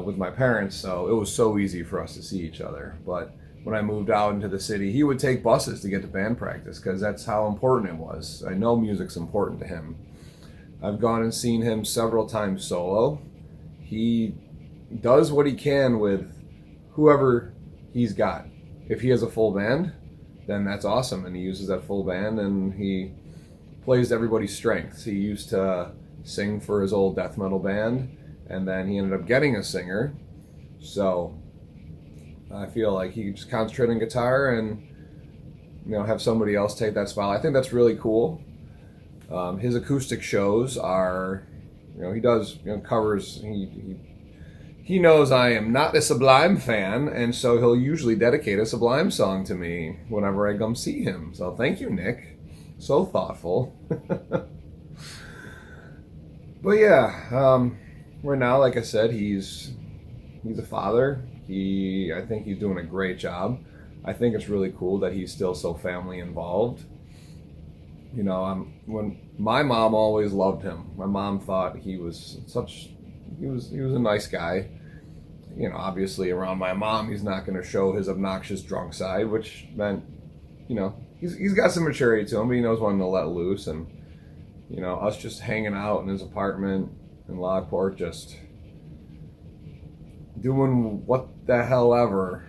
with my parents, so it was so easy for us to see each other. But when I moved out into the city, he would take buses to get to band practice because that's how important it was. I know music's important to him. I've gone and seen him several times solo. He does what he can with whoever he's got. If he has a full band, then that's awesome, and he uses that full band and he plays to everybody's strengths. He used to sing for his old death metal band, and then he ended up getting a singer. So I feel like he could just concentrate on guitar and, you know, have somebody else take that spot. I think that's really cool. His acoustic shows are, you know, he does, you know, covers. He knows I am not a Sublime fan, and so he'll usually dedicate a Sublime song to me whenever I come see him. So thank you, Nick. So thoughtful. But yeah, right now, like I said, he's a father. I think he's doing a great job. I think it's really cool that he's still so family involved. You know, when my mom always loved him. My mom thought he was a nice guy. You know, obviously around my mom, he's not going to show his obnoxious drunk side, which meant, you know, he's got some maturity to him, but he knows when to let loose. And, you know, us just hanging out in his apartment in Lockport, just doing what the hell ever,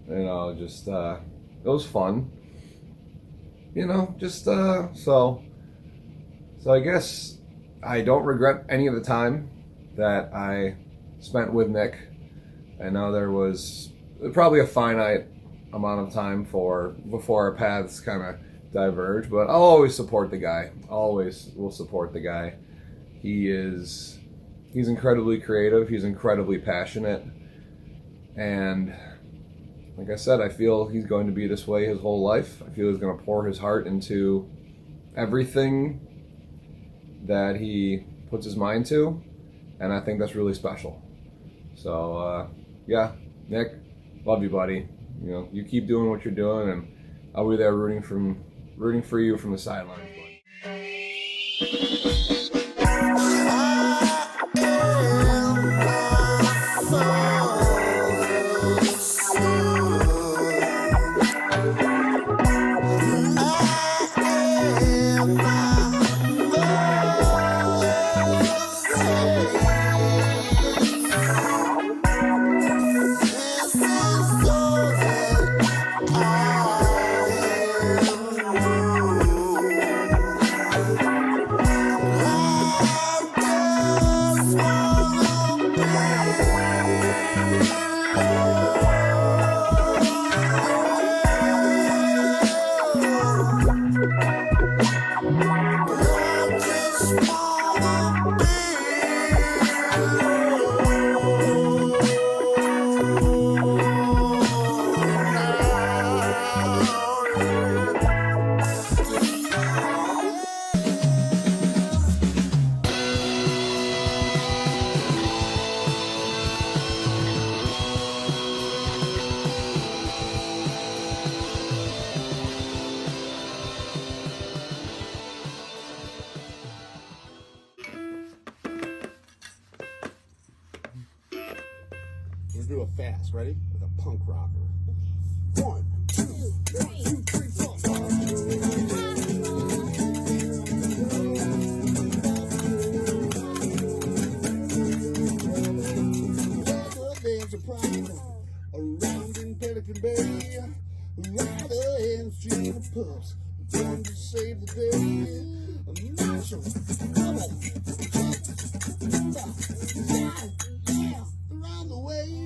you know, just, it was fun. You know, just, so I guess I don't regret any of the time that I spent with Nick. I know there was probably a finite amount of time before our paths kind of diverge, but I'll always support the guy. Always will support the guy. He's incredibly creative. He's incredibly passionate. And like I said, I feel he's going to be this way his whole life. I feel he's going to pour his heart into everything that he puts his mind to, and I think that's really special. So, yeah, Nick, love you, buddy. You know, you keep doing what you're doing, and I'll be there rooting for you from the sidelines, buddy. Let's do it fast. Ready? With a punk rocker. 1, 2, 1, 2, 3, 4. There's a problem around in Pelican Bay. Rider and stream of pups trying to save the day. Marshall, come on. Around the way.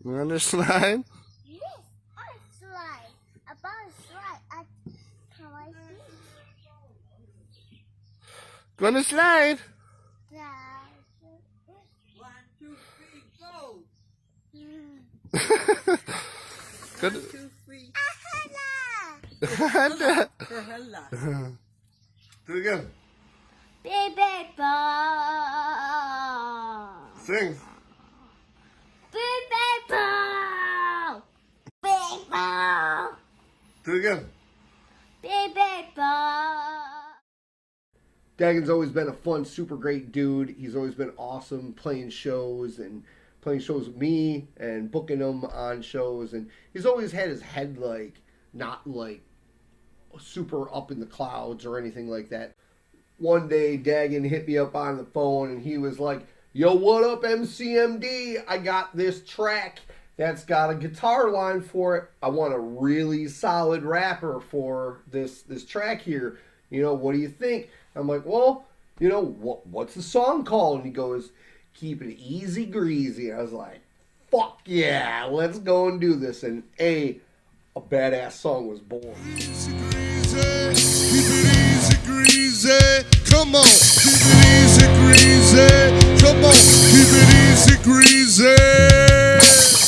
You want to slide? Yes, I slide. About slide. Can I see? Gonna slide? Yeah. 1, 2, 3, go. Good. 1, 2, 3. Do it again. Baby ball. Sing. Baby ball. Big ball. Do it again. Baby ball. Dagon's always been a fun, super great dude. He's always been awesome playing shows with me and booking them on shows. And he's always had his head like, not like super up in the clouds or anything like that. One day, Dagon hit me up on the phone and he was like, yo, what up, MCMD? I got this track that's got a guitar line for it. I want a really solid rapper for this track here. You know, what do you think? I'm like, well, you know, what's the song called? And he goes, Keep It Easy Greasy. I was like, fuck yeah, let's go and do this. And a badass song was born. Easy greasy, keep it easy greasy, come on. Keep it easy greasy, come on. Keep it easy greasy.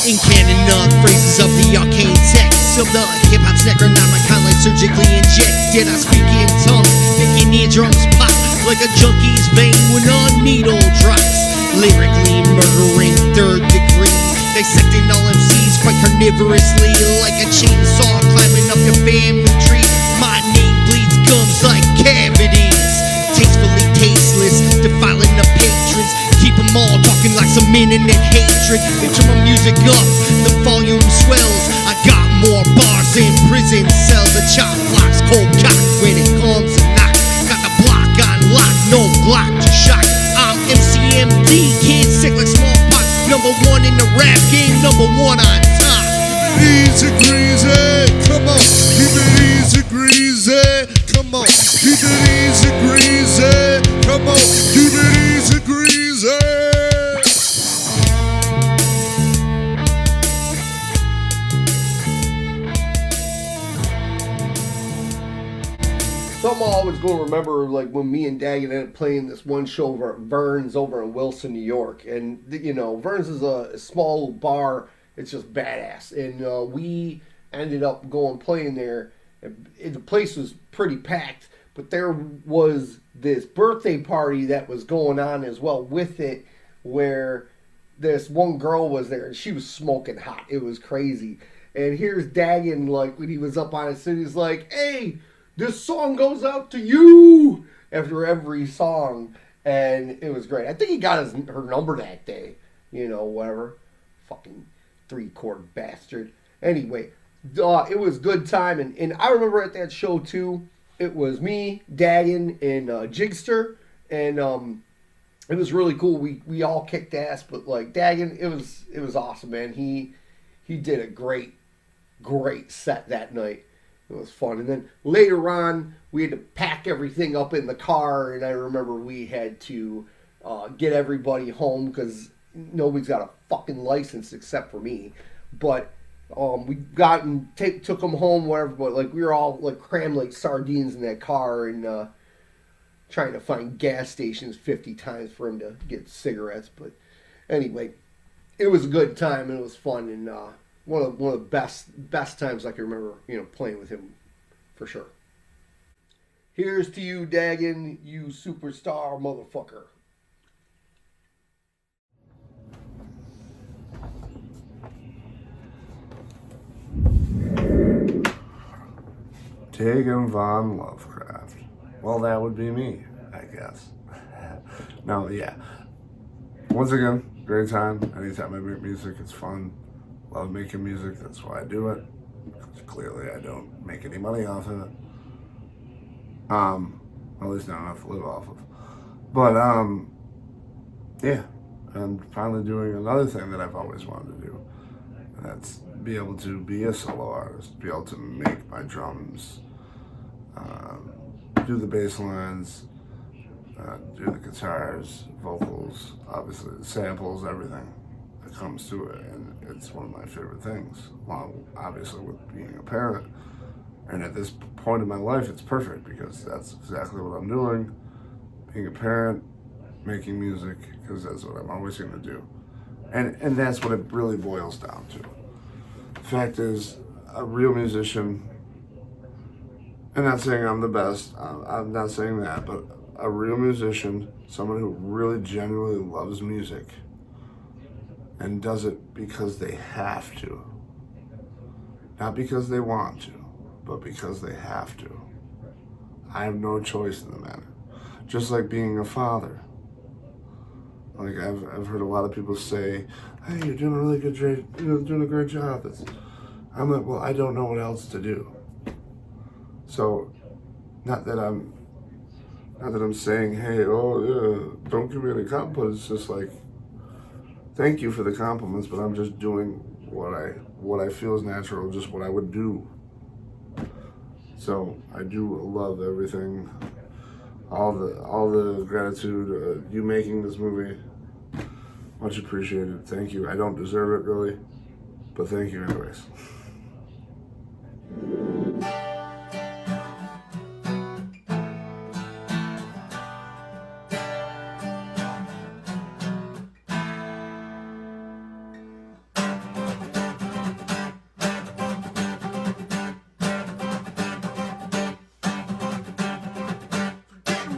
In canon phrases of the arcane text of the hip-hop's necronomicon, like surgically injected. I speak in tongues, making eardrums pop like a junkie's vein when a needle drops. Lyrically murdering third degree, dissecting all MCs quite carnivorously, like a chainsaw climbing up your family tree. My name bleeds gums like cavities, tastefully tasteless, defiling the patrons. Keep them all talking like some internet hatred. They turn my music up, the volume swells. I got more bars in prison cells. A chop blocks cold cock when it comes to knock. Got the block on lock, no Glock to shock. I'm MCMD, kid sick like smallpox. Number one in the rap game, number one on top. Easy greasy, come on. Keep it easy greasy, come on. Keep it easy greasy, come on. Keep it easy greasy. Something I always going to remember, like when me and Dagon ended up playing this one show over at Vern's over in Wilson, New York. And, you know, Vern's is a small bar. It's just badass. And we ended up going playing there. The place was pretty packed, but there was this birthday party that was going on as well with it, where this one girl was there and she was smoking hot. It was crazy. And here's Dagon, like when he was up on it, so he's like, hey, this song goes out to you after every song. And it was great. I think he got her number that day. You know, whatever. Fucking 3-chord bastard. Anyway, it was good time. And I remember at that show too, it was me, Dagon, and Jigster. And it was really cool. We all kicked ass. But like Dagon, it was awesome, man. He did a great set that night. It was fun. And then later on, we had to pack everything up in the car. And I remember we had to get everybody home because nobody's got a fucking license except for me. But we got and took them home, whatever. But like we were all like crammed like sardines in that car and trying to find gas stations 50 times for him to get cigarettes. But anyway, it was a good time and it was fun. And one of the best times I can remember, you know, playing with him for sure. Here's to you, Dagon, you superstar motherfucker. Dagon von Lovecraft. Well, that would be me, I guess. No, yeah. Once again, great time. Anytime I make music, it's fun. Love making music, that's why I do it. Clearly, I don't make any money off of it. At least not enough to live off of. But, yeah. I'm finally doing another thing that I've always wanted to do. And that's be able to be a solo artist. Be able to make my drums do the bass lines, do the guitars, vocals, obviously the samples, everything that comes to it, and it's one of my favorite things, along obviously with being a parent. And at this point in my life, it's perfect because that's exactly what I'm doing, being a parent, making music, because that's what I'm always going to do. And that's what it really boils down to. The fact is, a real musician, I'm not saying I'm the best, I'm not saying that, but a real musician, someone who really genuinely loves music and does it because they have to. Not because they want to, but because they have to. I have no choice in the matter. Just like being a father. Like I've heard a lot of people say, "Hey, you're doing a really good job. You're doing a great job." I'm like, well, I don't know what else to do. So, not that I'm saying, hey, oh yeah, don't give me any compliments. It's just like, thank you for the compliments, but I'm just doing what I feel is natural, just what I would do. So I do love everything, all the gratitude, you making this movie, much appreciated. Thank you. I don't deserve it really, but thank you anyways.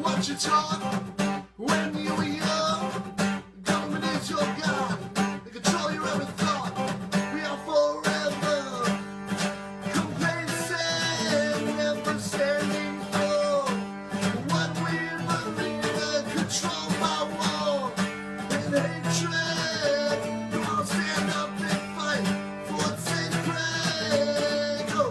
What you taught when you were young, government is your God, they control your every thought, we are forever complacent, never standing for what we believe in, controlled by war and hatred. We all stand up and fight for what's sacred. Go.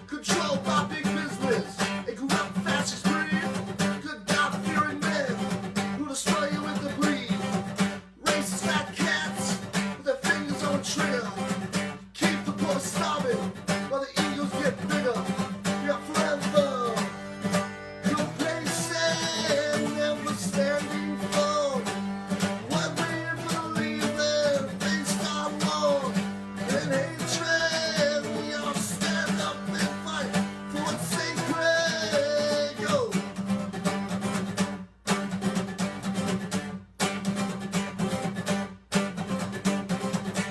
Controlled by big business, a corrupt fascist breed. Good God-fearing men who destroy you with the breed. Racist fat cats with their fingers on a trigger. Keep the poor starving while the eagles get bigger. We are forever complacent, never standing for what we believe in, based on war and hatred. We all stand up and fight for what's sacred. Go.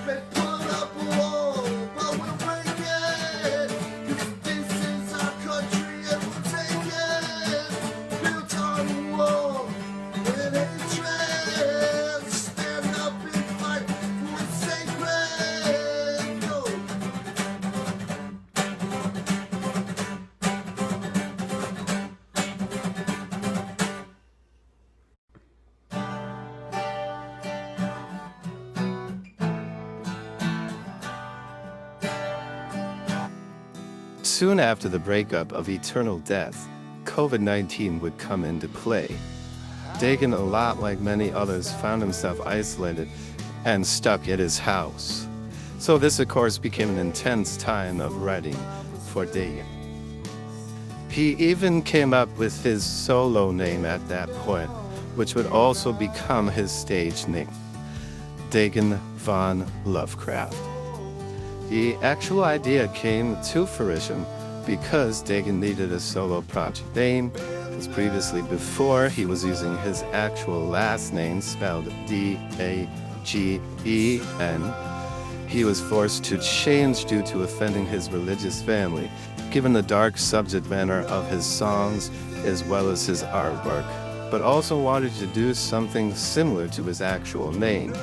They put up a wall, but we'll break it. 'Cause this is our country and we'll take it. Built on war and hatred. Stand up and fight for what's sacred. Go. Soon after the breakup of Eternal Death, COVID-19 would come into play. Dagen, a lot like many others, found himself isolated and stuck at his house. So this, of course, became an intense time of writing for Dagen. He even came up with his solo name at that point, which would also become his stage name, Dagen von Lovecraft. The actual idea came to fruition because Dagen needed a solo project name, because previously before he was using his actual last name spelled D-A-G-E-N. He was forced to change due to offending his religious family, given the dark subject matter of his songs as well as his artwork, but also wanted to do something similar to his actual name.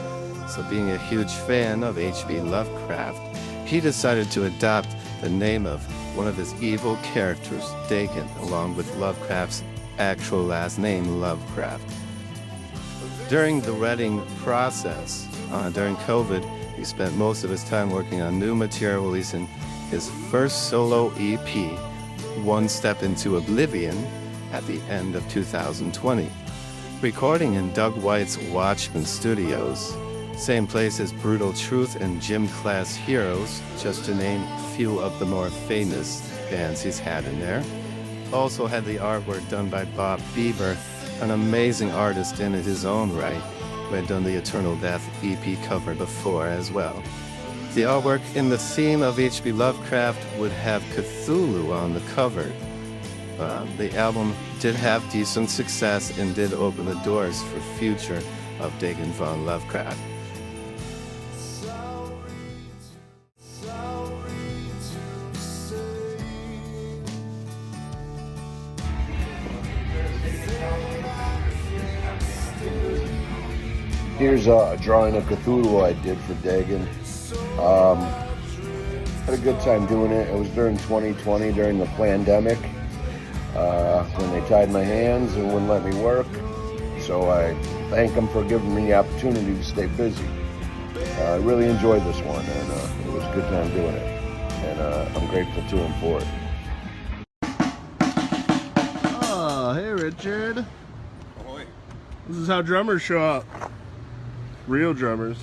So being a huge fan of H.P. Lovecraft, he decided to adopt the name of one of his evil characters, Dagon, along with Lovecraft's actual last name, Lovecraft. During the writing process, during COVID, he spent most of his time working on new material, releasing his first solo EP, One Step into Oblivion, at the end of 2020. Recording in Doug White's Watchman Studios, Same place as Brutal Truth and Gym Class Heroes, just to name a few of the more famous bands he's had in there. Also had the artwork done by Bob Bieber, an amazing artist in his own right, who had done the Eternal Death EP cover before as well. The artwork in the theme of H.P. Lovecraft would have Cthulhu on the cover. The album did have decent success and did open the doors for future of Dagon von Lovecraft. Here's a drawing of Cthulhu I did for Dagon. Had a good time doing it. It was during 2020, during the pandemic, when they tied my hands and wouldn't let me work. So I thank them for giving me the opportunity to stay busy. I really enjoyed this one, and it was a good time doing it. And I'm grateful to him for it. Oh, hey Richard. Ahoy. This is how drummers show up. Real drummers.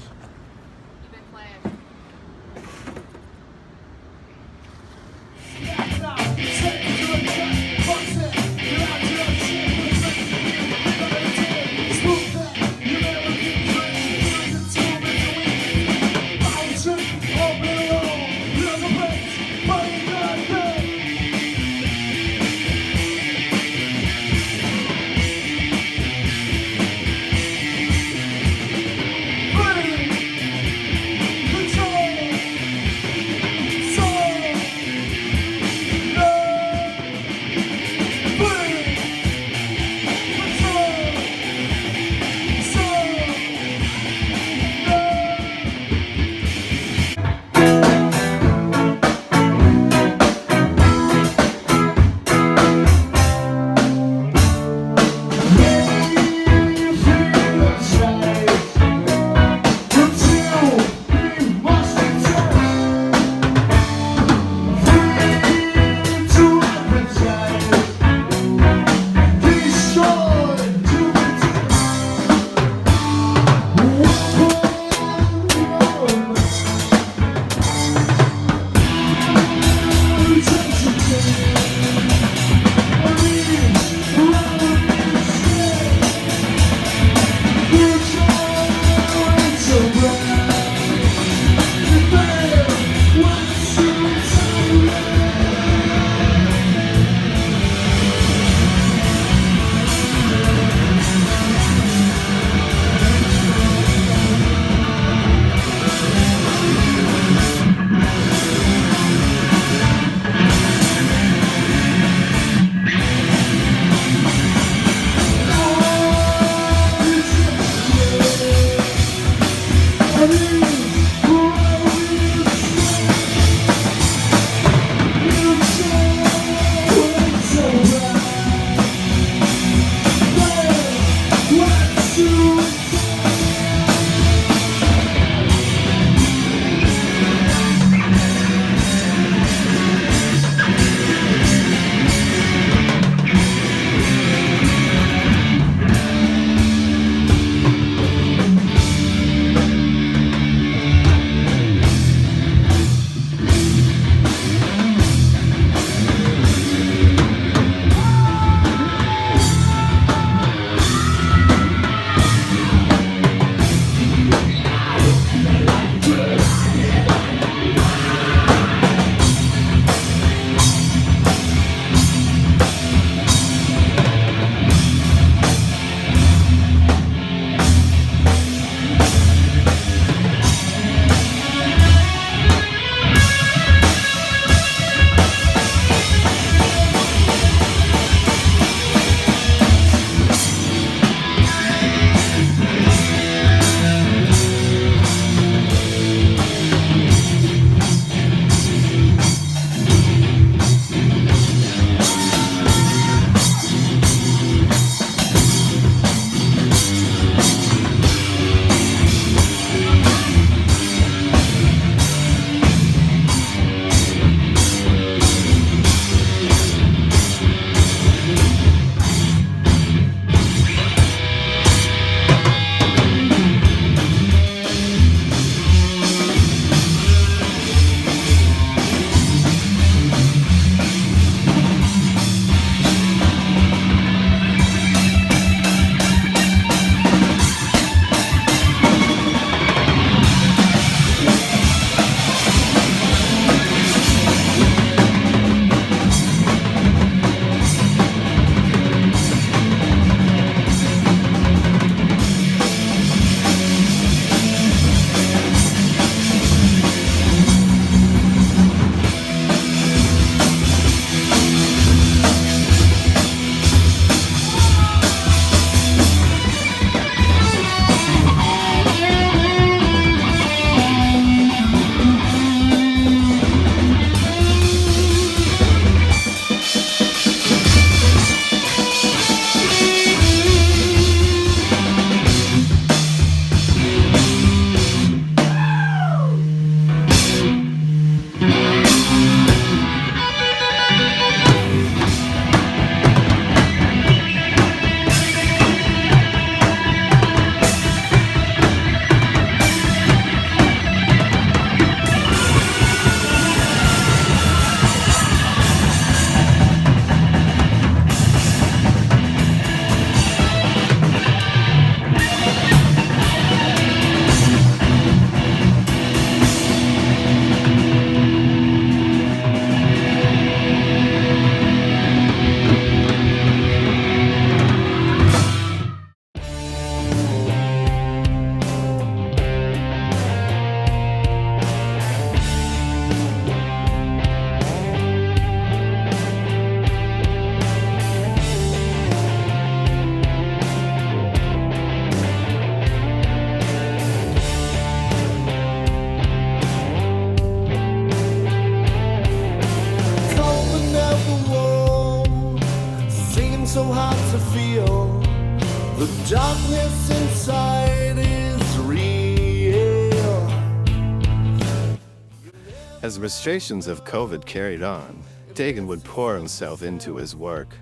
As restrictions of COVID carried on, Dagen would pour himself into his work,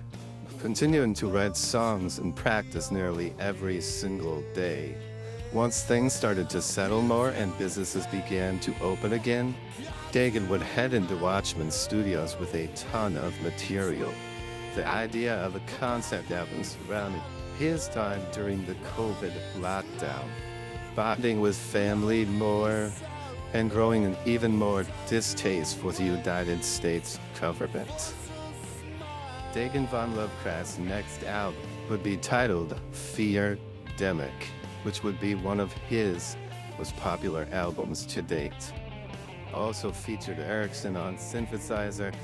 continuing to write songs and practice nearly every single day. Once things started to settle more and businesses began to open again, Dagen would head into Watchman Studios with a ton of material. The idea of a concept album surrounded his time during the COVID lockdown, bonding with family more, and growing an even more distaste for the United States government. Dagen von Lovecraft's next album would be titled Fear Demic, which would be one of his most popular albums to date. Also featured Erickson on synthesizer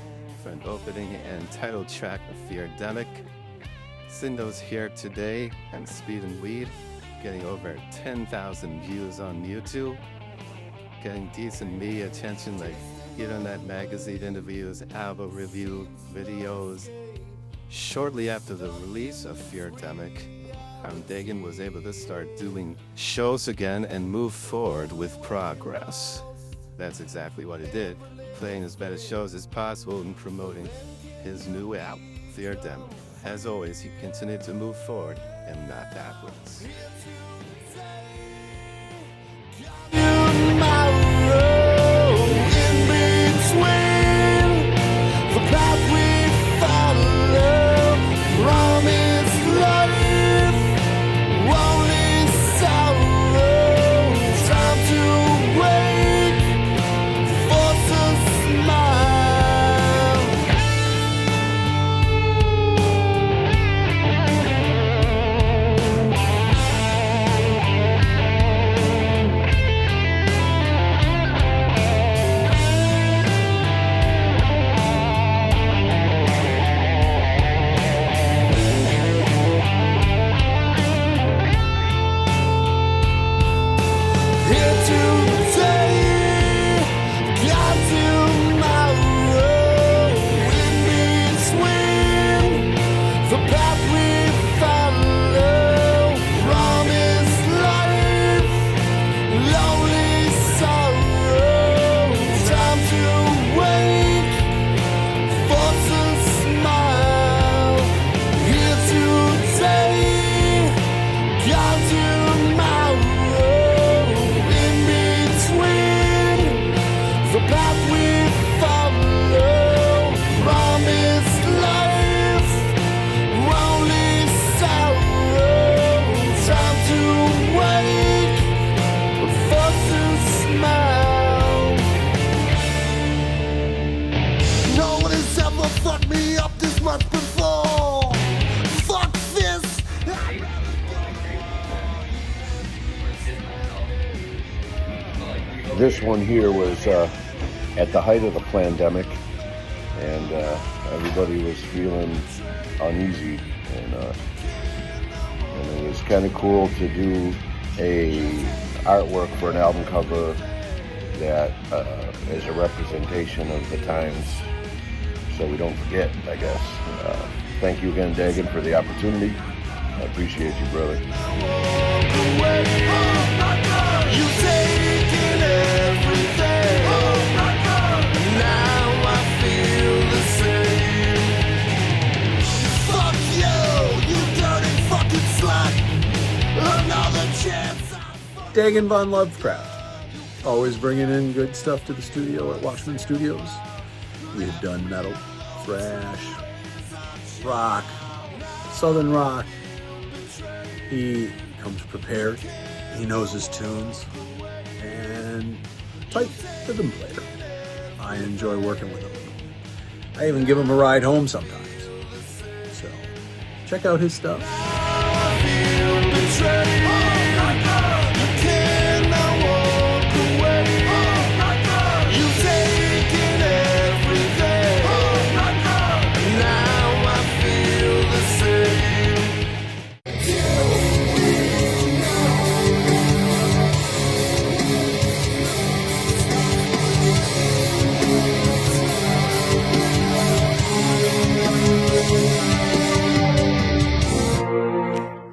for an opening and title track of Fear Demic. Sindo's Here Today and Speed and Weed, getting over 10,000 views on YouTube, getting decent media attention like Internet magazine interviews, album review videos. Shortly after the release of Fear Demic, Dagen was able to start doing shows again and move forward with progress. That's exactly what he did, playing as many shows as possible and promoting his new album, Fear Demic. As always, he continued to move forward and not backwards. This one here was at the height of the pandemic, and everybody was feeling uneasy, and it was kind of cool to do a artwork for an album cover that is a representation of the times, so we don't forget, I guess. Thank you again, Dagen, for the opportunity. I appreciate you, brother. Dagen von Lovecraft, always bringing in good stuff to the studio at Watchman Studios. We have done metal, thrash, rock, southern rock. He comes prepared, he knows his tunes, and tight rhythm player. I enjoy working with him. I even give him a ride home sometimes. So, check out his stuff.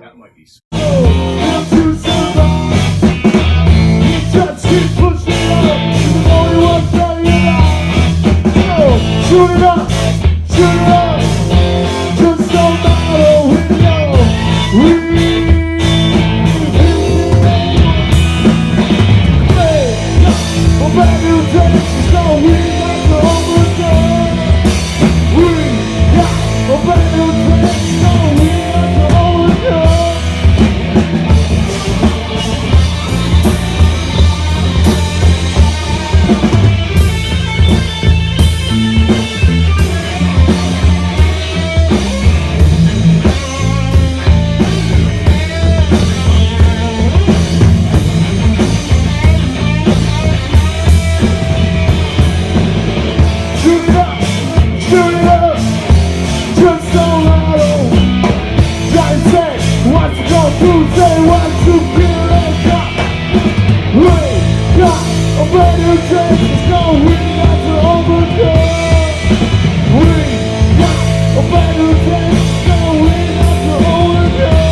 That might be. better days is going out to overcome. We got a better days going out to overcome.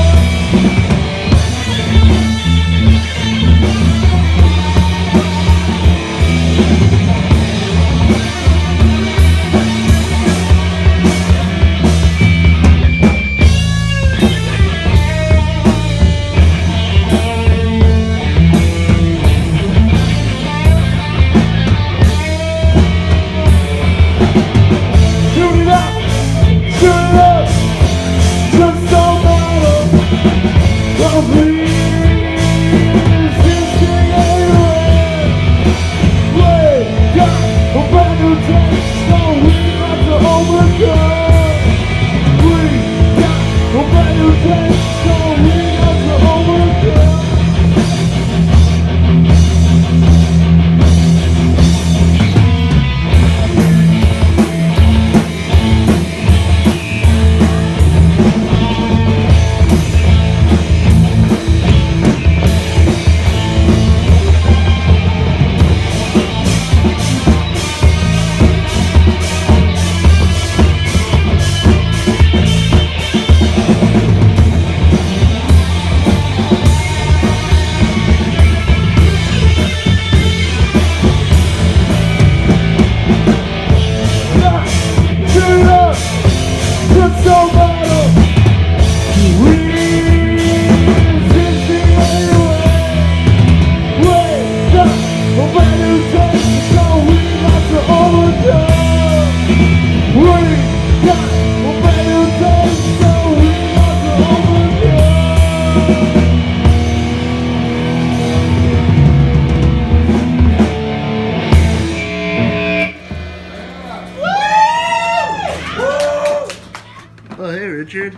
Oh, hey, Richard.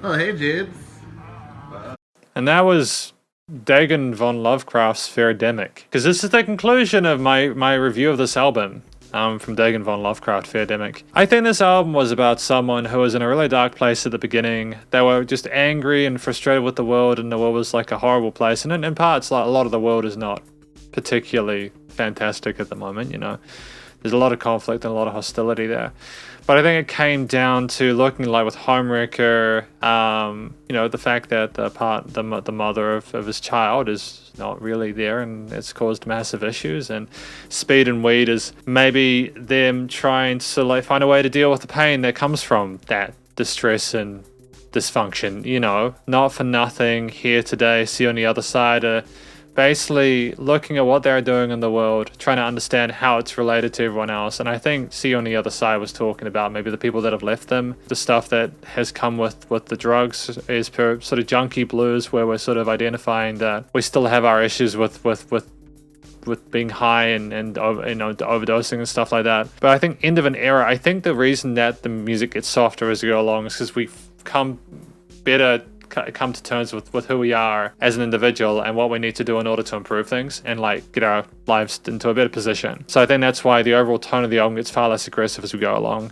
Oh, hey, Dibs. And that was Dagon von Lovecraft's Demic. Because this is the conclusion of my review of this album. From Dagon von Lovecraft, Demic. I think this album was about someone who was in a really dark place at the beginning. They were just angry and frustrated with the world, and the world was like a horrible place. And in parts, like a lot of the world is not particularly fantastic at the moment, you know. There's a lot of conflict and a lot of hostility there. But I think it came down to looking like with Homewrecker, you know, the fact that the mother of his child is not really there, and it's caused massive issues. And Speed and Weed is maybe them trying to like find a way to deal with the pain that comes from that distress and dysfunction. You know, not for nothing. Here Today, See on the Other Side. Basically looking at what they're doing in the world, trying to understand how it's related to everyone else. And I think See on the Other Side was talking about maybe the people that have left them, the stuff that has come with the drugs is per sort of junkie blues, where we're sort of identifying that we still have our issues with being high and you know, overdosing and stuff like that. But I think end of an era, I think the reason that the music gets softer as we go along is because we've come to terms with who we are as an individual and what we need to do in order to improve things and like get our lives into a better position. So I think that's why the overall tone of the album gets far less aggressive as we go along,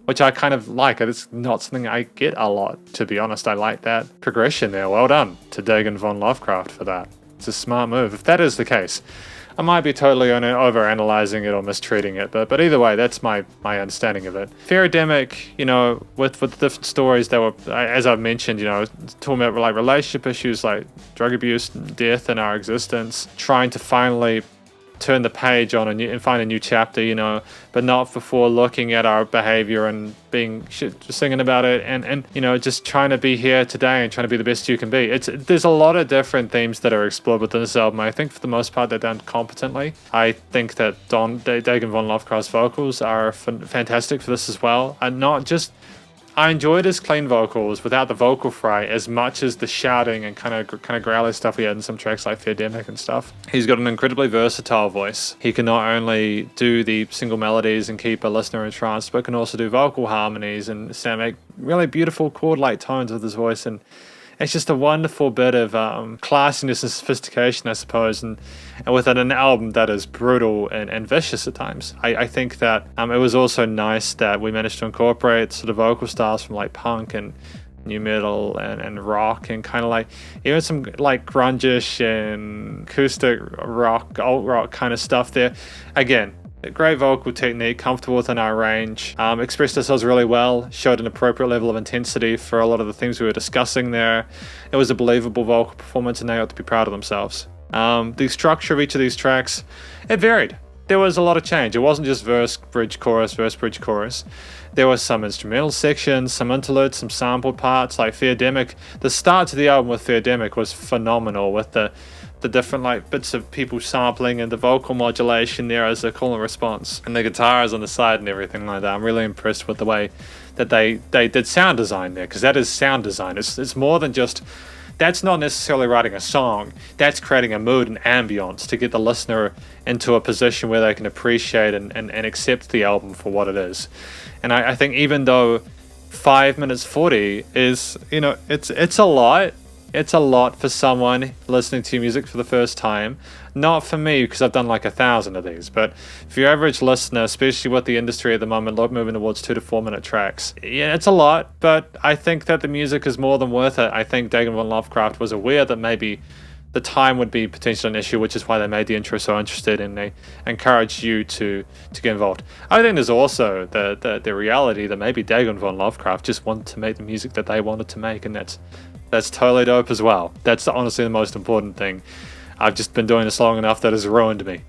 which I kind of like. It's not something I get a lot, to be honest. I like that progression there. Well done to Dagon von Lovecraft for that. It's a smart move. If that is the case, I might be totally over-analyzing it or mistreating it, but either way, that's my understanding of it. Demic, you know, with the different stories that were, as I've mentioned, you know, talking about like relationship issues like drug abuse, death in our existence, trying to finally turn the page on and find a new chapter, you know, but not before looking at our behavior and being singing about it and you know, just trying to be here today and trying to be the best you can be. There's a lot of different themes that are explored within this album. I think for the most part they're done competently. I think that Dagon von Lovecraft's vocals are fantastic for this as well, and not just. I enjoyed his clean vocals without the vocal fry as much as the shouting and kind of growly stuff he had in some tracks like Demic and stuff. He's got an incredibly versatile voice. He can not only do the single melodies and keep a listener entranced, but can also do vocal harmonies and make really beautiful chord-like tones with his voice. And it's just a wonderful bit of classiness and sophistication, I suppose, and within an album that is brutal and vicious at times. I think that it was also nice that we managed to incorporate sort of vocal styles from like punk and new metal and rock, and kind of like even some like grungish and acoustic rock, alt rock kind of stuff there. Again, a great vocal technique, comfortable within our range, expressed ourselves really well, showed an appropriate level of intensity for a lot of the things we were discussing there. It was a believable vocal performance, and they ought to be proud of themselves. The structure of each of these tracks, it varied. There was a lot of change. It wasn't just verse, bridge, chorus, verse, bridge, chorus. There was some instrumental sections, some interludes, some sampled parts, like Demic. The start to the album with Demic was phenomenal, with the different like bits of people sampling and the vocal modulation there as a call and response, and the guitars on the side and everything like that. I'm really impressed with the way that they did sound design there, because that is sound design. It's more than just, that's not necessarily writing a song, that's creating a mood and ambience to get the listener into a position where they can appreciate and accept the album for what it is. And I think even though 5 minutes 40 is, you know, it's a lot. It's a lot for someone listening to music for the first time. Not for me, because I've done like 1,000 of these, but for your average listener, especially with the industry at the moment moving towards 2 to 4 minute tracks, yeah, it's a lot, but I think that the music is more than worth it. I think Dagon von Lovecraft was aware that maybe the time would be potentially an issue, which is why they made the intro so interested, and they encouraged you to get involved. I think there's also the reality that maybe Dagon von Lovecraft just wanted to make the music that they wanted to make, and that's totally dope as well. That's honestly the most important thing. I've just been doing this long enough that has ruined me.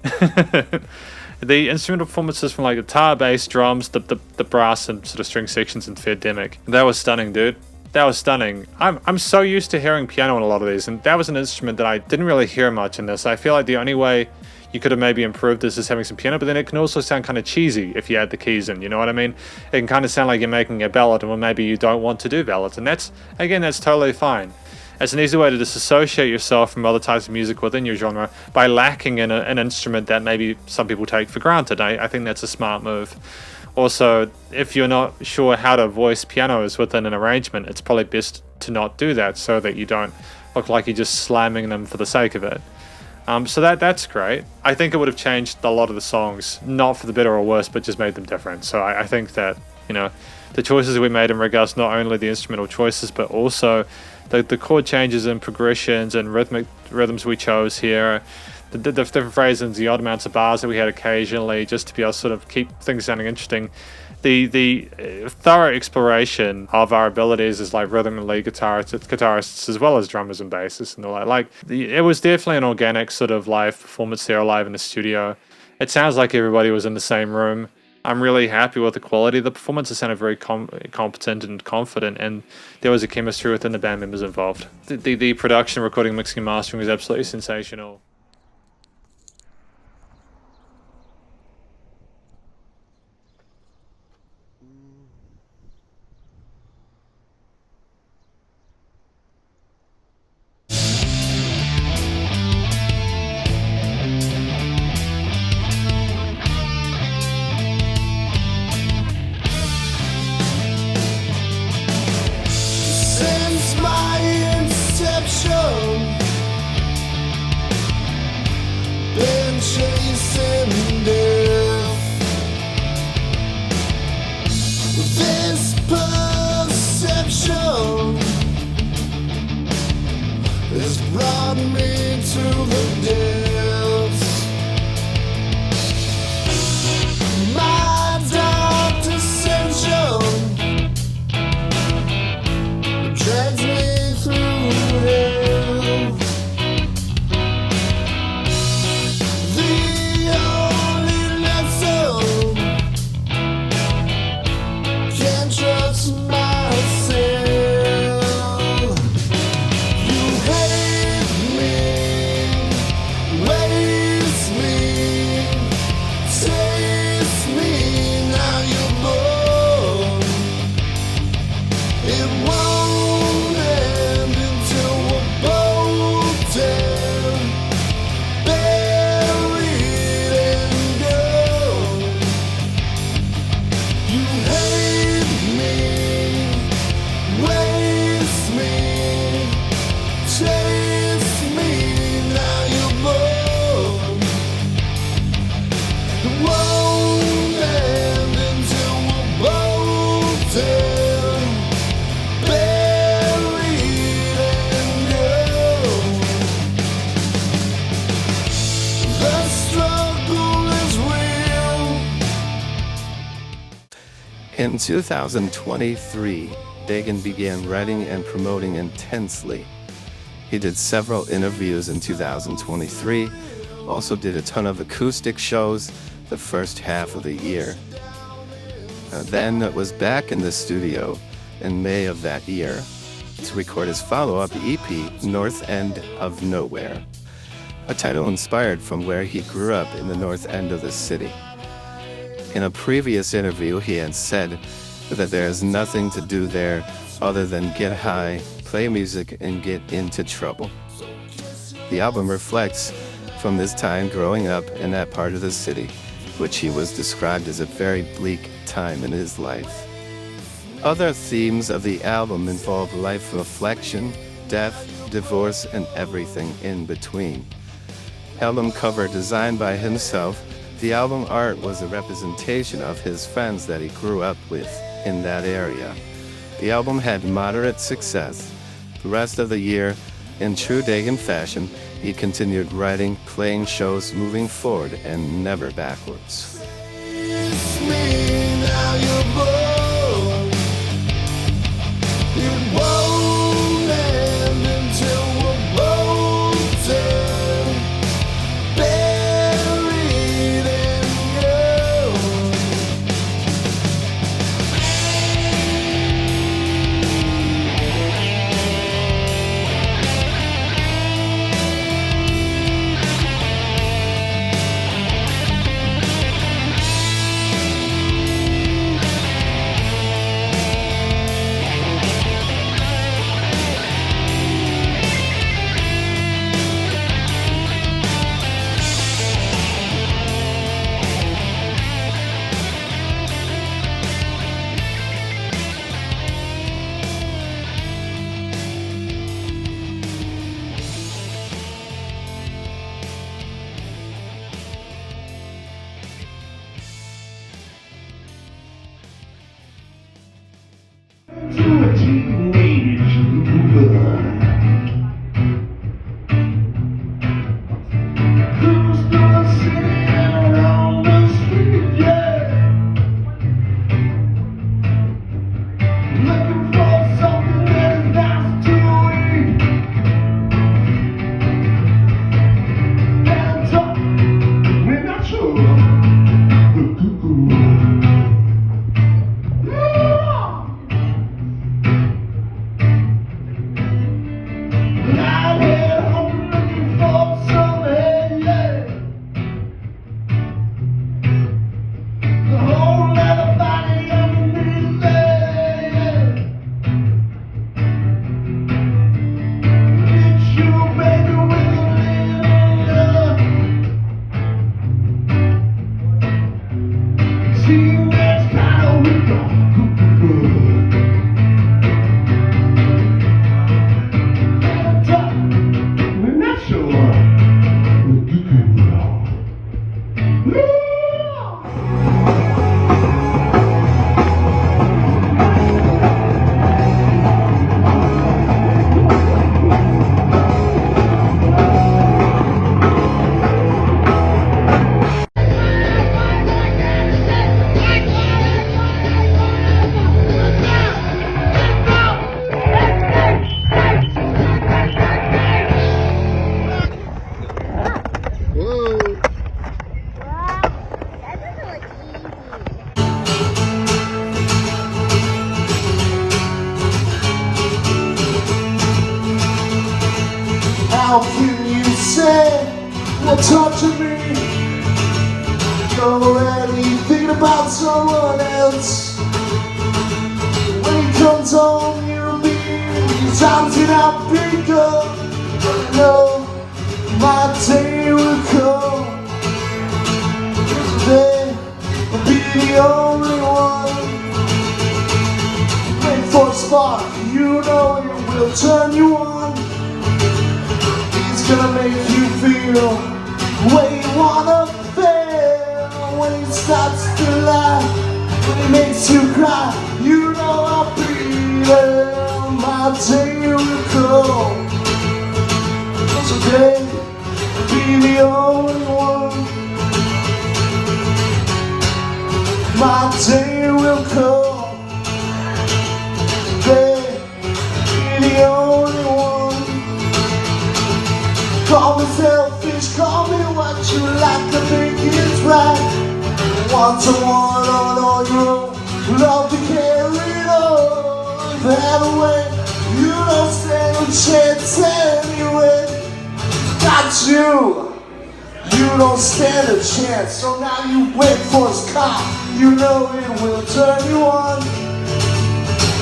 The instrumental performances from like guitar, bass, drums, the brass and sort of string sections in Demic, that was stunning, dude. That was stunning. I'm so used to hearing piano in a lot of these, and that was an instrument that I didn't really hear much in this. I feel like the only way you could have maybe improved this is having some piano, but then it can also sound kind of cheesy if you add the keys in, you know what I mean? It can kind of sound like you're making a ballad, and maybe you don't want to do ballads, and that's totally fine. It's an easy way to disassociate yourself from other types of music within your genre by lacking in an instrument that maybe some people take for granted. I think that's a smart move. Also, if you're not sure how to voice pianos within an arrangement, it's probably best to not do that, so that you don't look like you're just slamming them for the sake of it. So that's great. I think it would have changed a lot of the songs, not for the better or worse, but just made them different. So I think that, you know, the choices we made in regards not only the instrumental choices, but also the chord changes and progressions and rhythms we chose here, the different phrasings, the odd amounts of bars that we had occasionally, just to be able to sort of keep things sounding interesting. The thorough exploration of our abilities as like rhythm and lead guitarists as well as drummers and bassists and all that. It was definitely an organic sort of live performance there, live in the studio. It sounds like everybody was in the same room. I'm really happy with the quality of the performance. It sounded very competent and confident, and there was a chemistry within the band members involved. The production, recording, mixing, and mastering was absolutely sensational. Since my inception, been chasing death. This perception has brought me to the depths. My dark dissension drags me through hell. The only lesson, can't trust myself. You hate me In 2023, Dagen began writing and promoting intensely. He did several interviews in 2023, also did a ton of acoustic shows the first half of the year. Then was back in the studio in May of that year to record his follow-up EP, North End of Nowhere, a title inspired from where he grew up in the north end of the city. In a previous interview, he had said that there is nothing to do there other than get high, play music, and get into trouble. The album reflects from this time growing up in that part of the city, which he was described as a very bleak time in his life. Other themes of the album involve life reflection, death, divorce, and everything in between. Album cover designed by himself, the album art was a representation of his friends that he grew up with in that area. The album had moderate success. The rest of the year, in true Dagen fashion, he continued writing, playing shows, moving forward, and never backwards. How can you say you're touching me? You're already thinking about someone else. When he comes home, you'll be times in our pickup. But no, my day will come. Today will be the only one. Wait for a spark, you know it will turn you on. It's gonna make you feel where you wanna feel. When he starts to lie, when he makes you cry, you know I'll be there. My day will come. Today will be the only one. My day will come. what you like to make it right. Want someone on your own, love to carry it on. That way, you don't stand a chance anyway. Got you. You don't stand a chance, so now you wait for his car. You know it will turn you on.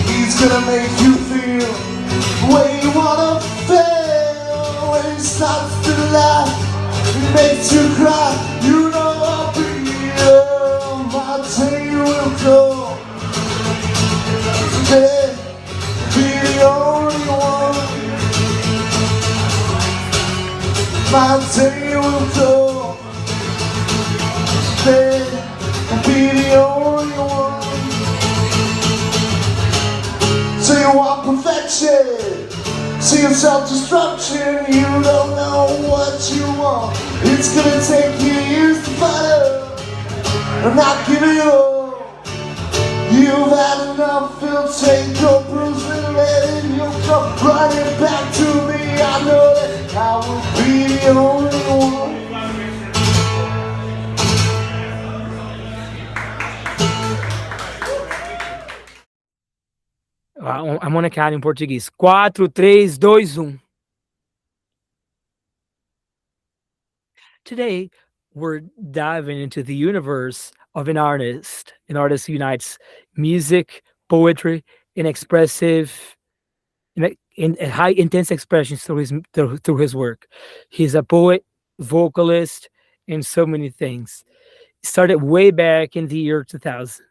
He's gonna make you feel the way you wanna feel. When he starts to laugh, it makes you cry. You know I'll be here, my day will go. Today, be the only one. My day will go. Today, I'll be the only one. So you want perfection, see your self-destruction. You don't know what you want. It's gonna take you years to find out. I'm not giving you up. You've had enough. You'll take your bruise and let it. You'll come running back to me. I know that I will be the only one. I'm on a count em português. 4, 3, 2, 1. Today, we're diving into the universe of an artist. An artist who unites music, poetry, and expressive, in high intense expressions through his work. He's a poet, vocalist, and so many things. Started way back in the year 2000,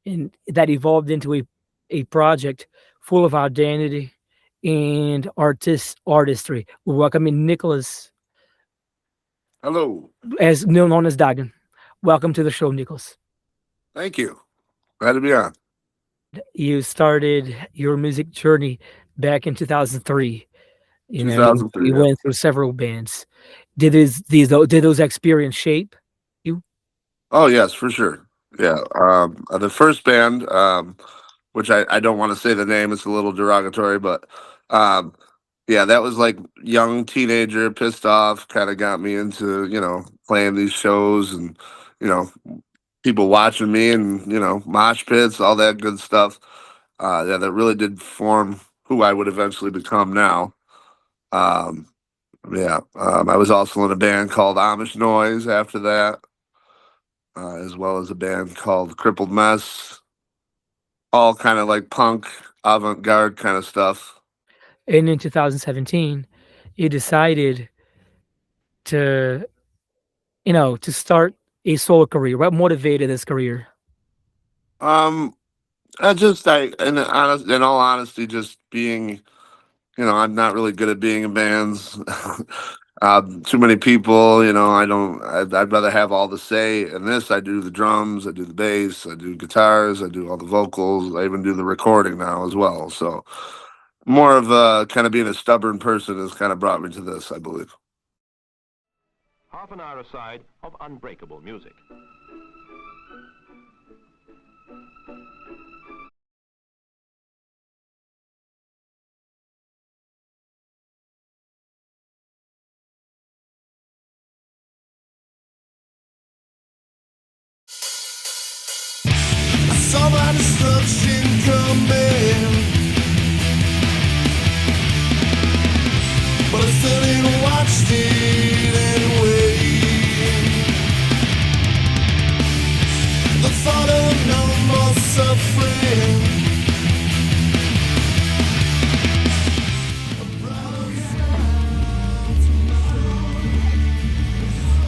and that evolved into a project full of identity and artistry. We're welcoming Nicholas, Hello. as known as Dagen. Welcome to the show, Nicholas. Thank you. Glad to be on. You started your music journey back in 2003. You know, 2003, you yeah. went through several bands. Did those experience shape you? Oh yes, for sure. Yeah. The first band, which I don't want to say the name, it's a little derogatory, but yeah, that was like young teenager, pissed off, kind of got me into, playing these shows and, you know, people watching me and, mosh pits, all that good stuff. Yeah, that really did form who I would eventually become now. Yeah, I was also in a band called Amish Noise after that, as well as a band called Crippled Mess. All kind of like punk, avant-garde kind of stuff. And in 2017, you decided to, to start a solo career. What motivated this career? In all honesty, just being, I'm not really good at being in bands. Too many people, I'd rather have all the say. In this, I do the drums, I do the bass, I do guitars, I do all the vocals, I even do the recording now as well. So more of kind of being a stubborn person has kind of brought me to this, I believe. Half an hour aside of unbreakable music. Saw my destruction coming, but I stood and watched it anyway. The thought of no more suffering.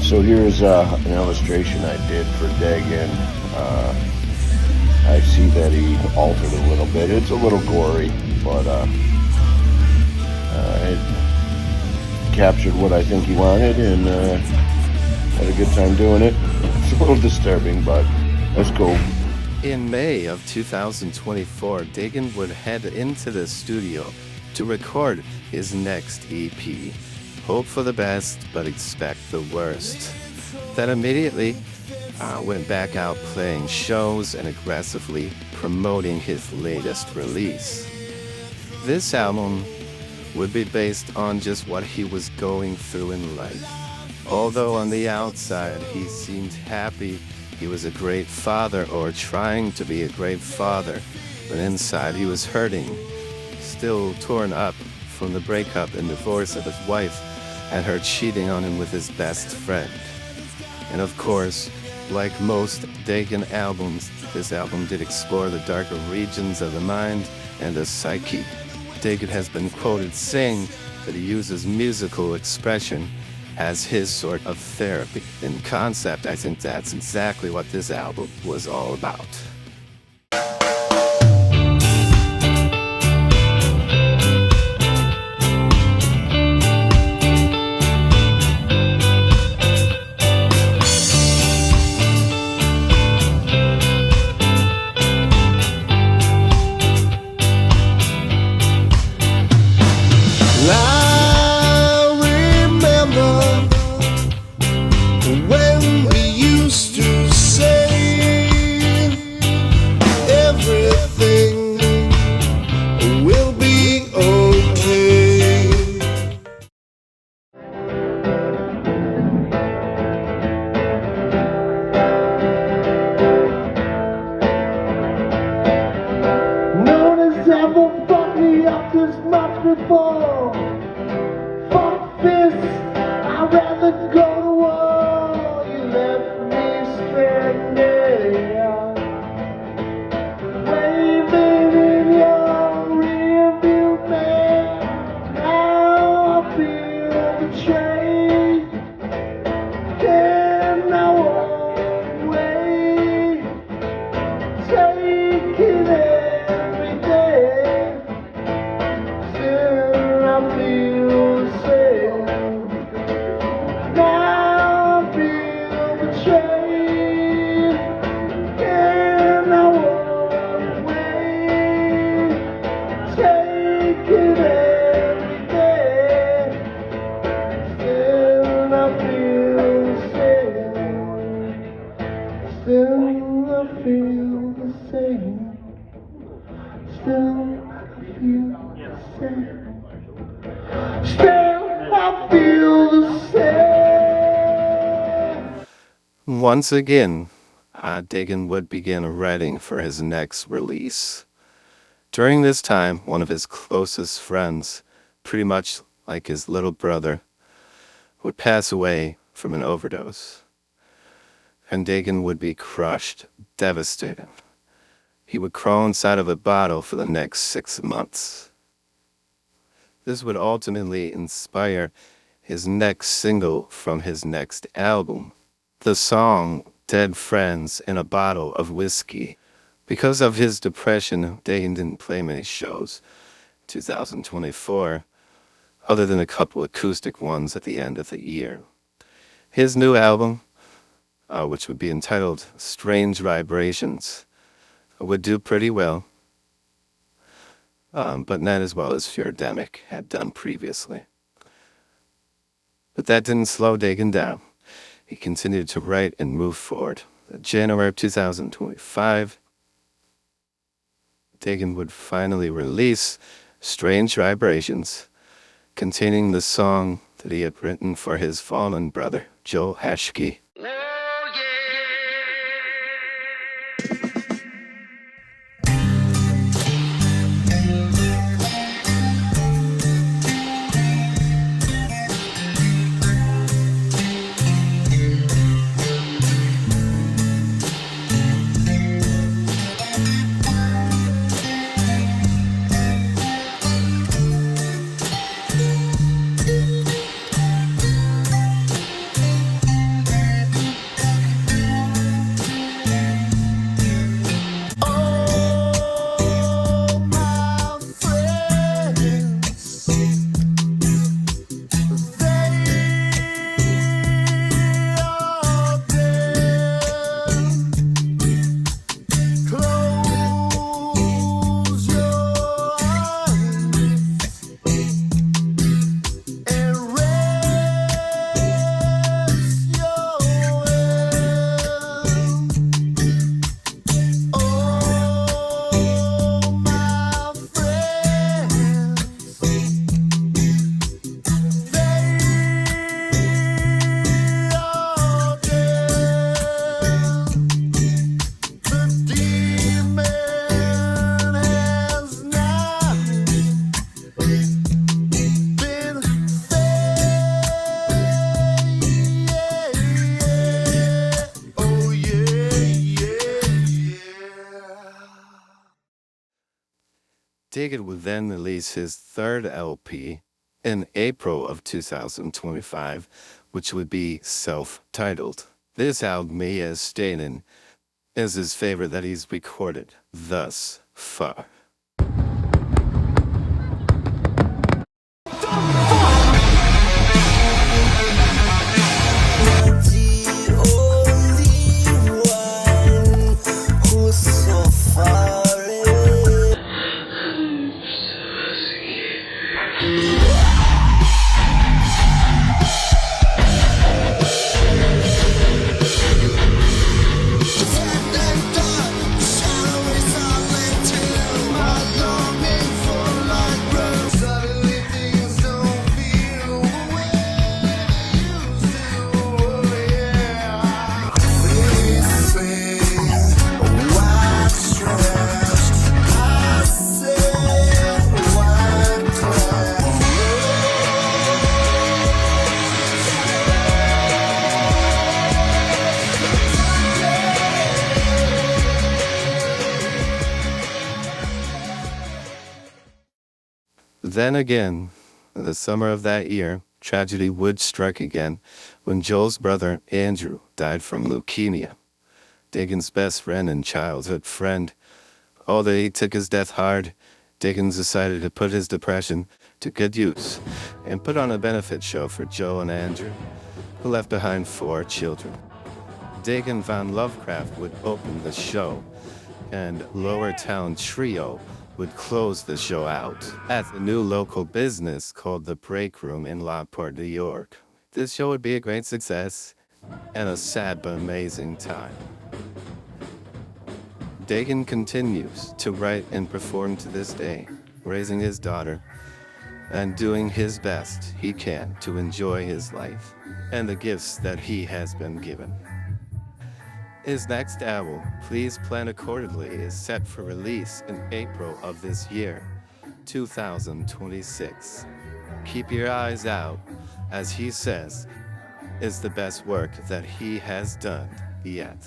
So here's an illustration I did for Dagon. I see that he altered a little bit. It's a little gory, but it captured what I think he wanted, and had a good time doing it. It's a little disturbing, but let's go. In May of 2024, Dagen would head into the studio to record his next EP. Hope for the best, but expect the worst. Then immediately went back out playing shows and aggressively promoting his latest release. This album would be based on just what he was going through in life. Although on the outside he seemed happy he was a great father or trying to be a great father, but inside he was hurting, still torn up from the breakup and divorce of his wife and her cheating on him with his best friend. And of course, like most Dagen albums, this album did explore the darker regions of the mind and the psyche. Dagen has been quoted saying that he uses musical expression as his sort of therapy. In concept, I think that's exactly what this album was all about. Once again, Dagen would begin writing for his next release. During this time, one of his closest friends, pretty much like his little brother, would pass away from an overdose. And Dagen would be crushed, devastated. He would crawl inside of a bottle for the next 6 months. This would ultimately inspire his next single from his next album, the song Dead Friends in a Bottle of Whiskey. Because of his depression, Dagen didn't play many shows in 2024, other than a couple acoustic ones at the end of the year. His new album, which would be entitled Strange Vibrations, would do pretty well, but not as well as Demic had done previously. But that didn't slow Dagen down. He continued to write and move forward. In January of 2025, Dagen would finally release Strange Vibrations, containing the song that he had written for his fallen brother, Joe Hashke. Dagen would then release his third LP in April of 2025, which would be self-titled. This album he has stated is his favorite that he's recorded thus far. Then again, in the summer of that year, tragedy would strike again when Joel's brother, Andrew, died from leukemia. Dagen's best friend and childhood friend. Although he took his death hard, Dagen decided to put his depression to good use and put on a benefit show for Joel and Andrew, who left behind 4 children. Dagen von Lovecraft would open the show, and Lower Town Trio would close the show out at the new local business called The Break Room in Lockport, New York. This show would be a great success and a sad but amazing time. Dagen continues to write and perform to this day, raising his daughter and doing his best he can to enjoy his life and the gifts that he has been given. His next album, Please Plan Accordingly, is set for release in April of this year, 2026. Keep your eyes out, as he says, is the best work that he has done yet.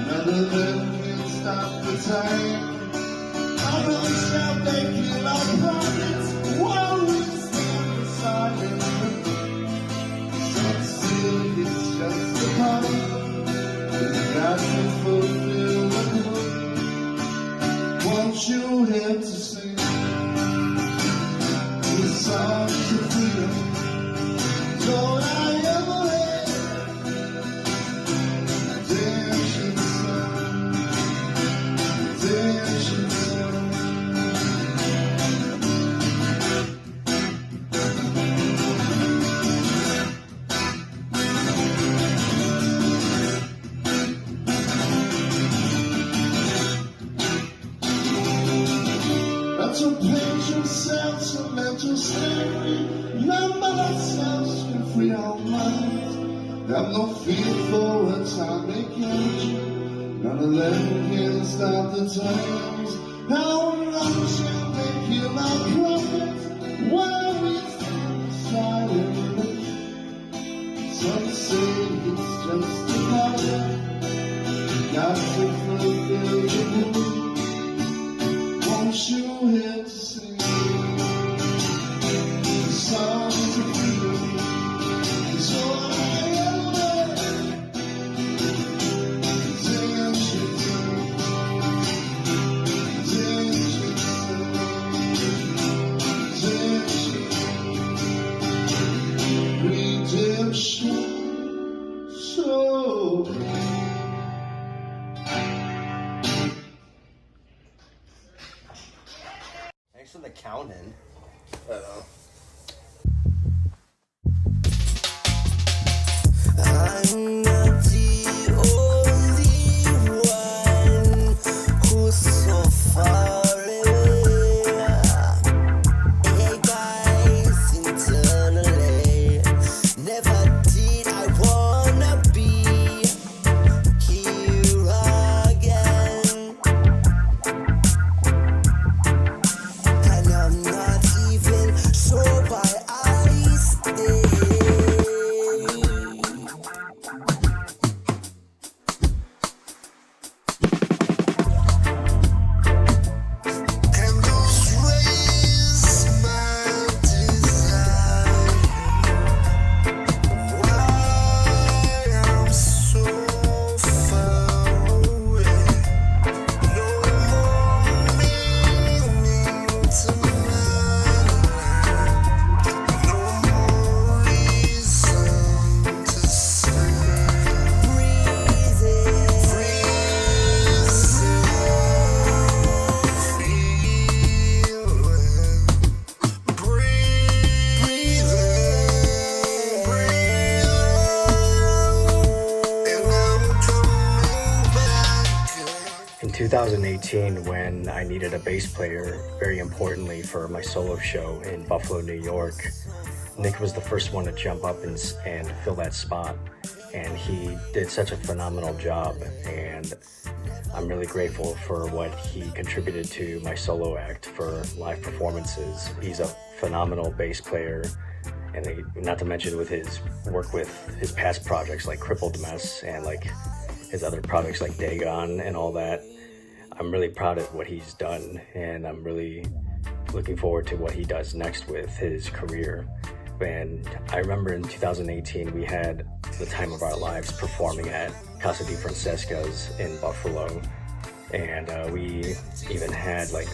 None of them can stop the time. I don't shout, they kill our prophets while we stand beside him. Some say it's just a part. We've got to fulfill the code. Want you here to sing the songs of freedom. Don't I ever had redemption song, redemption song. That's what patience sounds, so mental slavery. Remember that sounds to free our minds. Have no fear for atomic energy. None of them can stop the times. How long shall they kill our prophets while we stand silent? Some say it's just a matter. Got to fulfill the mood. Want you here to sing the songs of freedom. It's all I ever redemption song, redemption song, redemption song. Thanks for the count-in. I'm not the only one who's so far away. Hey guys, internally, never did I wanna be here again. And I'm not even sure why I stay. In 2018, when I needed a bass player, very importantly for my solo show in Buffalo, New York, Nick was the first one to jump up and fill that spot. And he did such a phenomenal job. And I'm really grateful for what he contributed to my solo act for live performances. He's a phenomenal bass player. And not to mention with his work with his past projects like Crippled Mess and like his other projects like Dagon and all that. I'm really proud of what he's done, and I'm really looking forward to what he does next with his career. And I remember in 2018 we had the time of our lives performing at Casa di Francesca's in Buffalo, and we even had like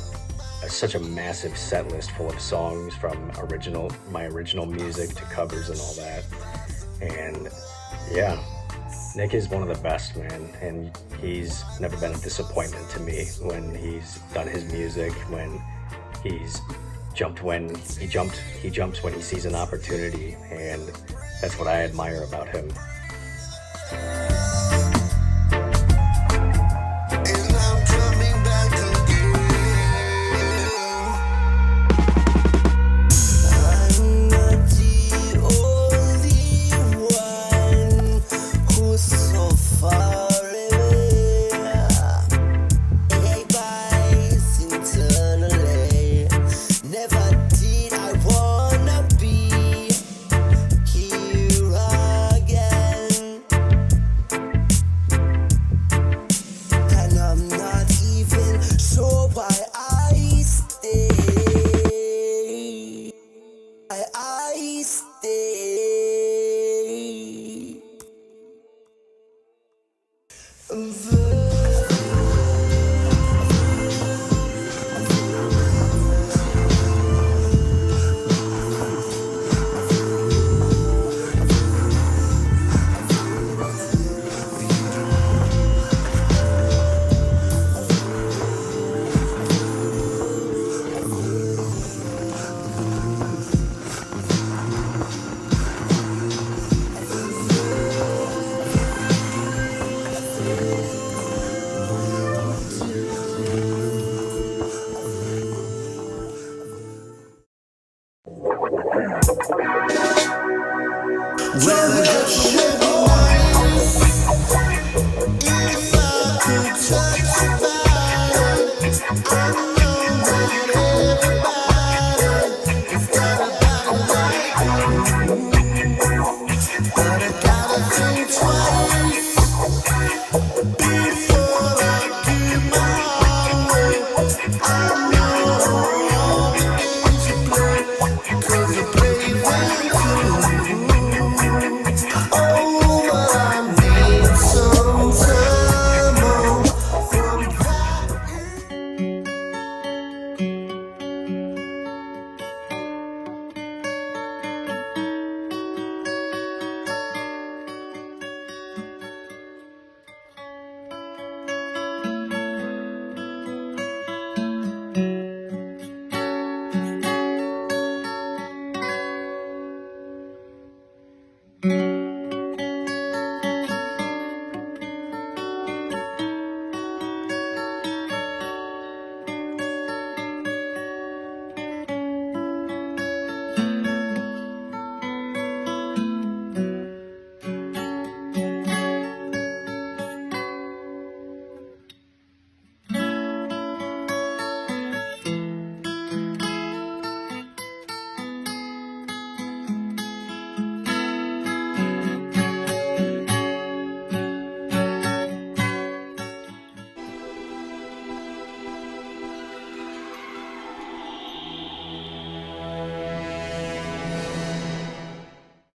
such a massive set list full of songs from my original music to covers and all that. And yeah, Nick is one of the best, man, and he's never been a disappointment to me when he's done his music, when he jumps when he sees an opportunity, and that's what I admire about him.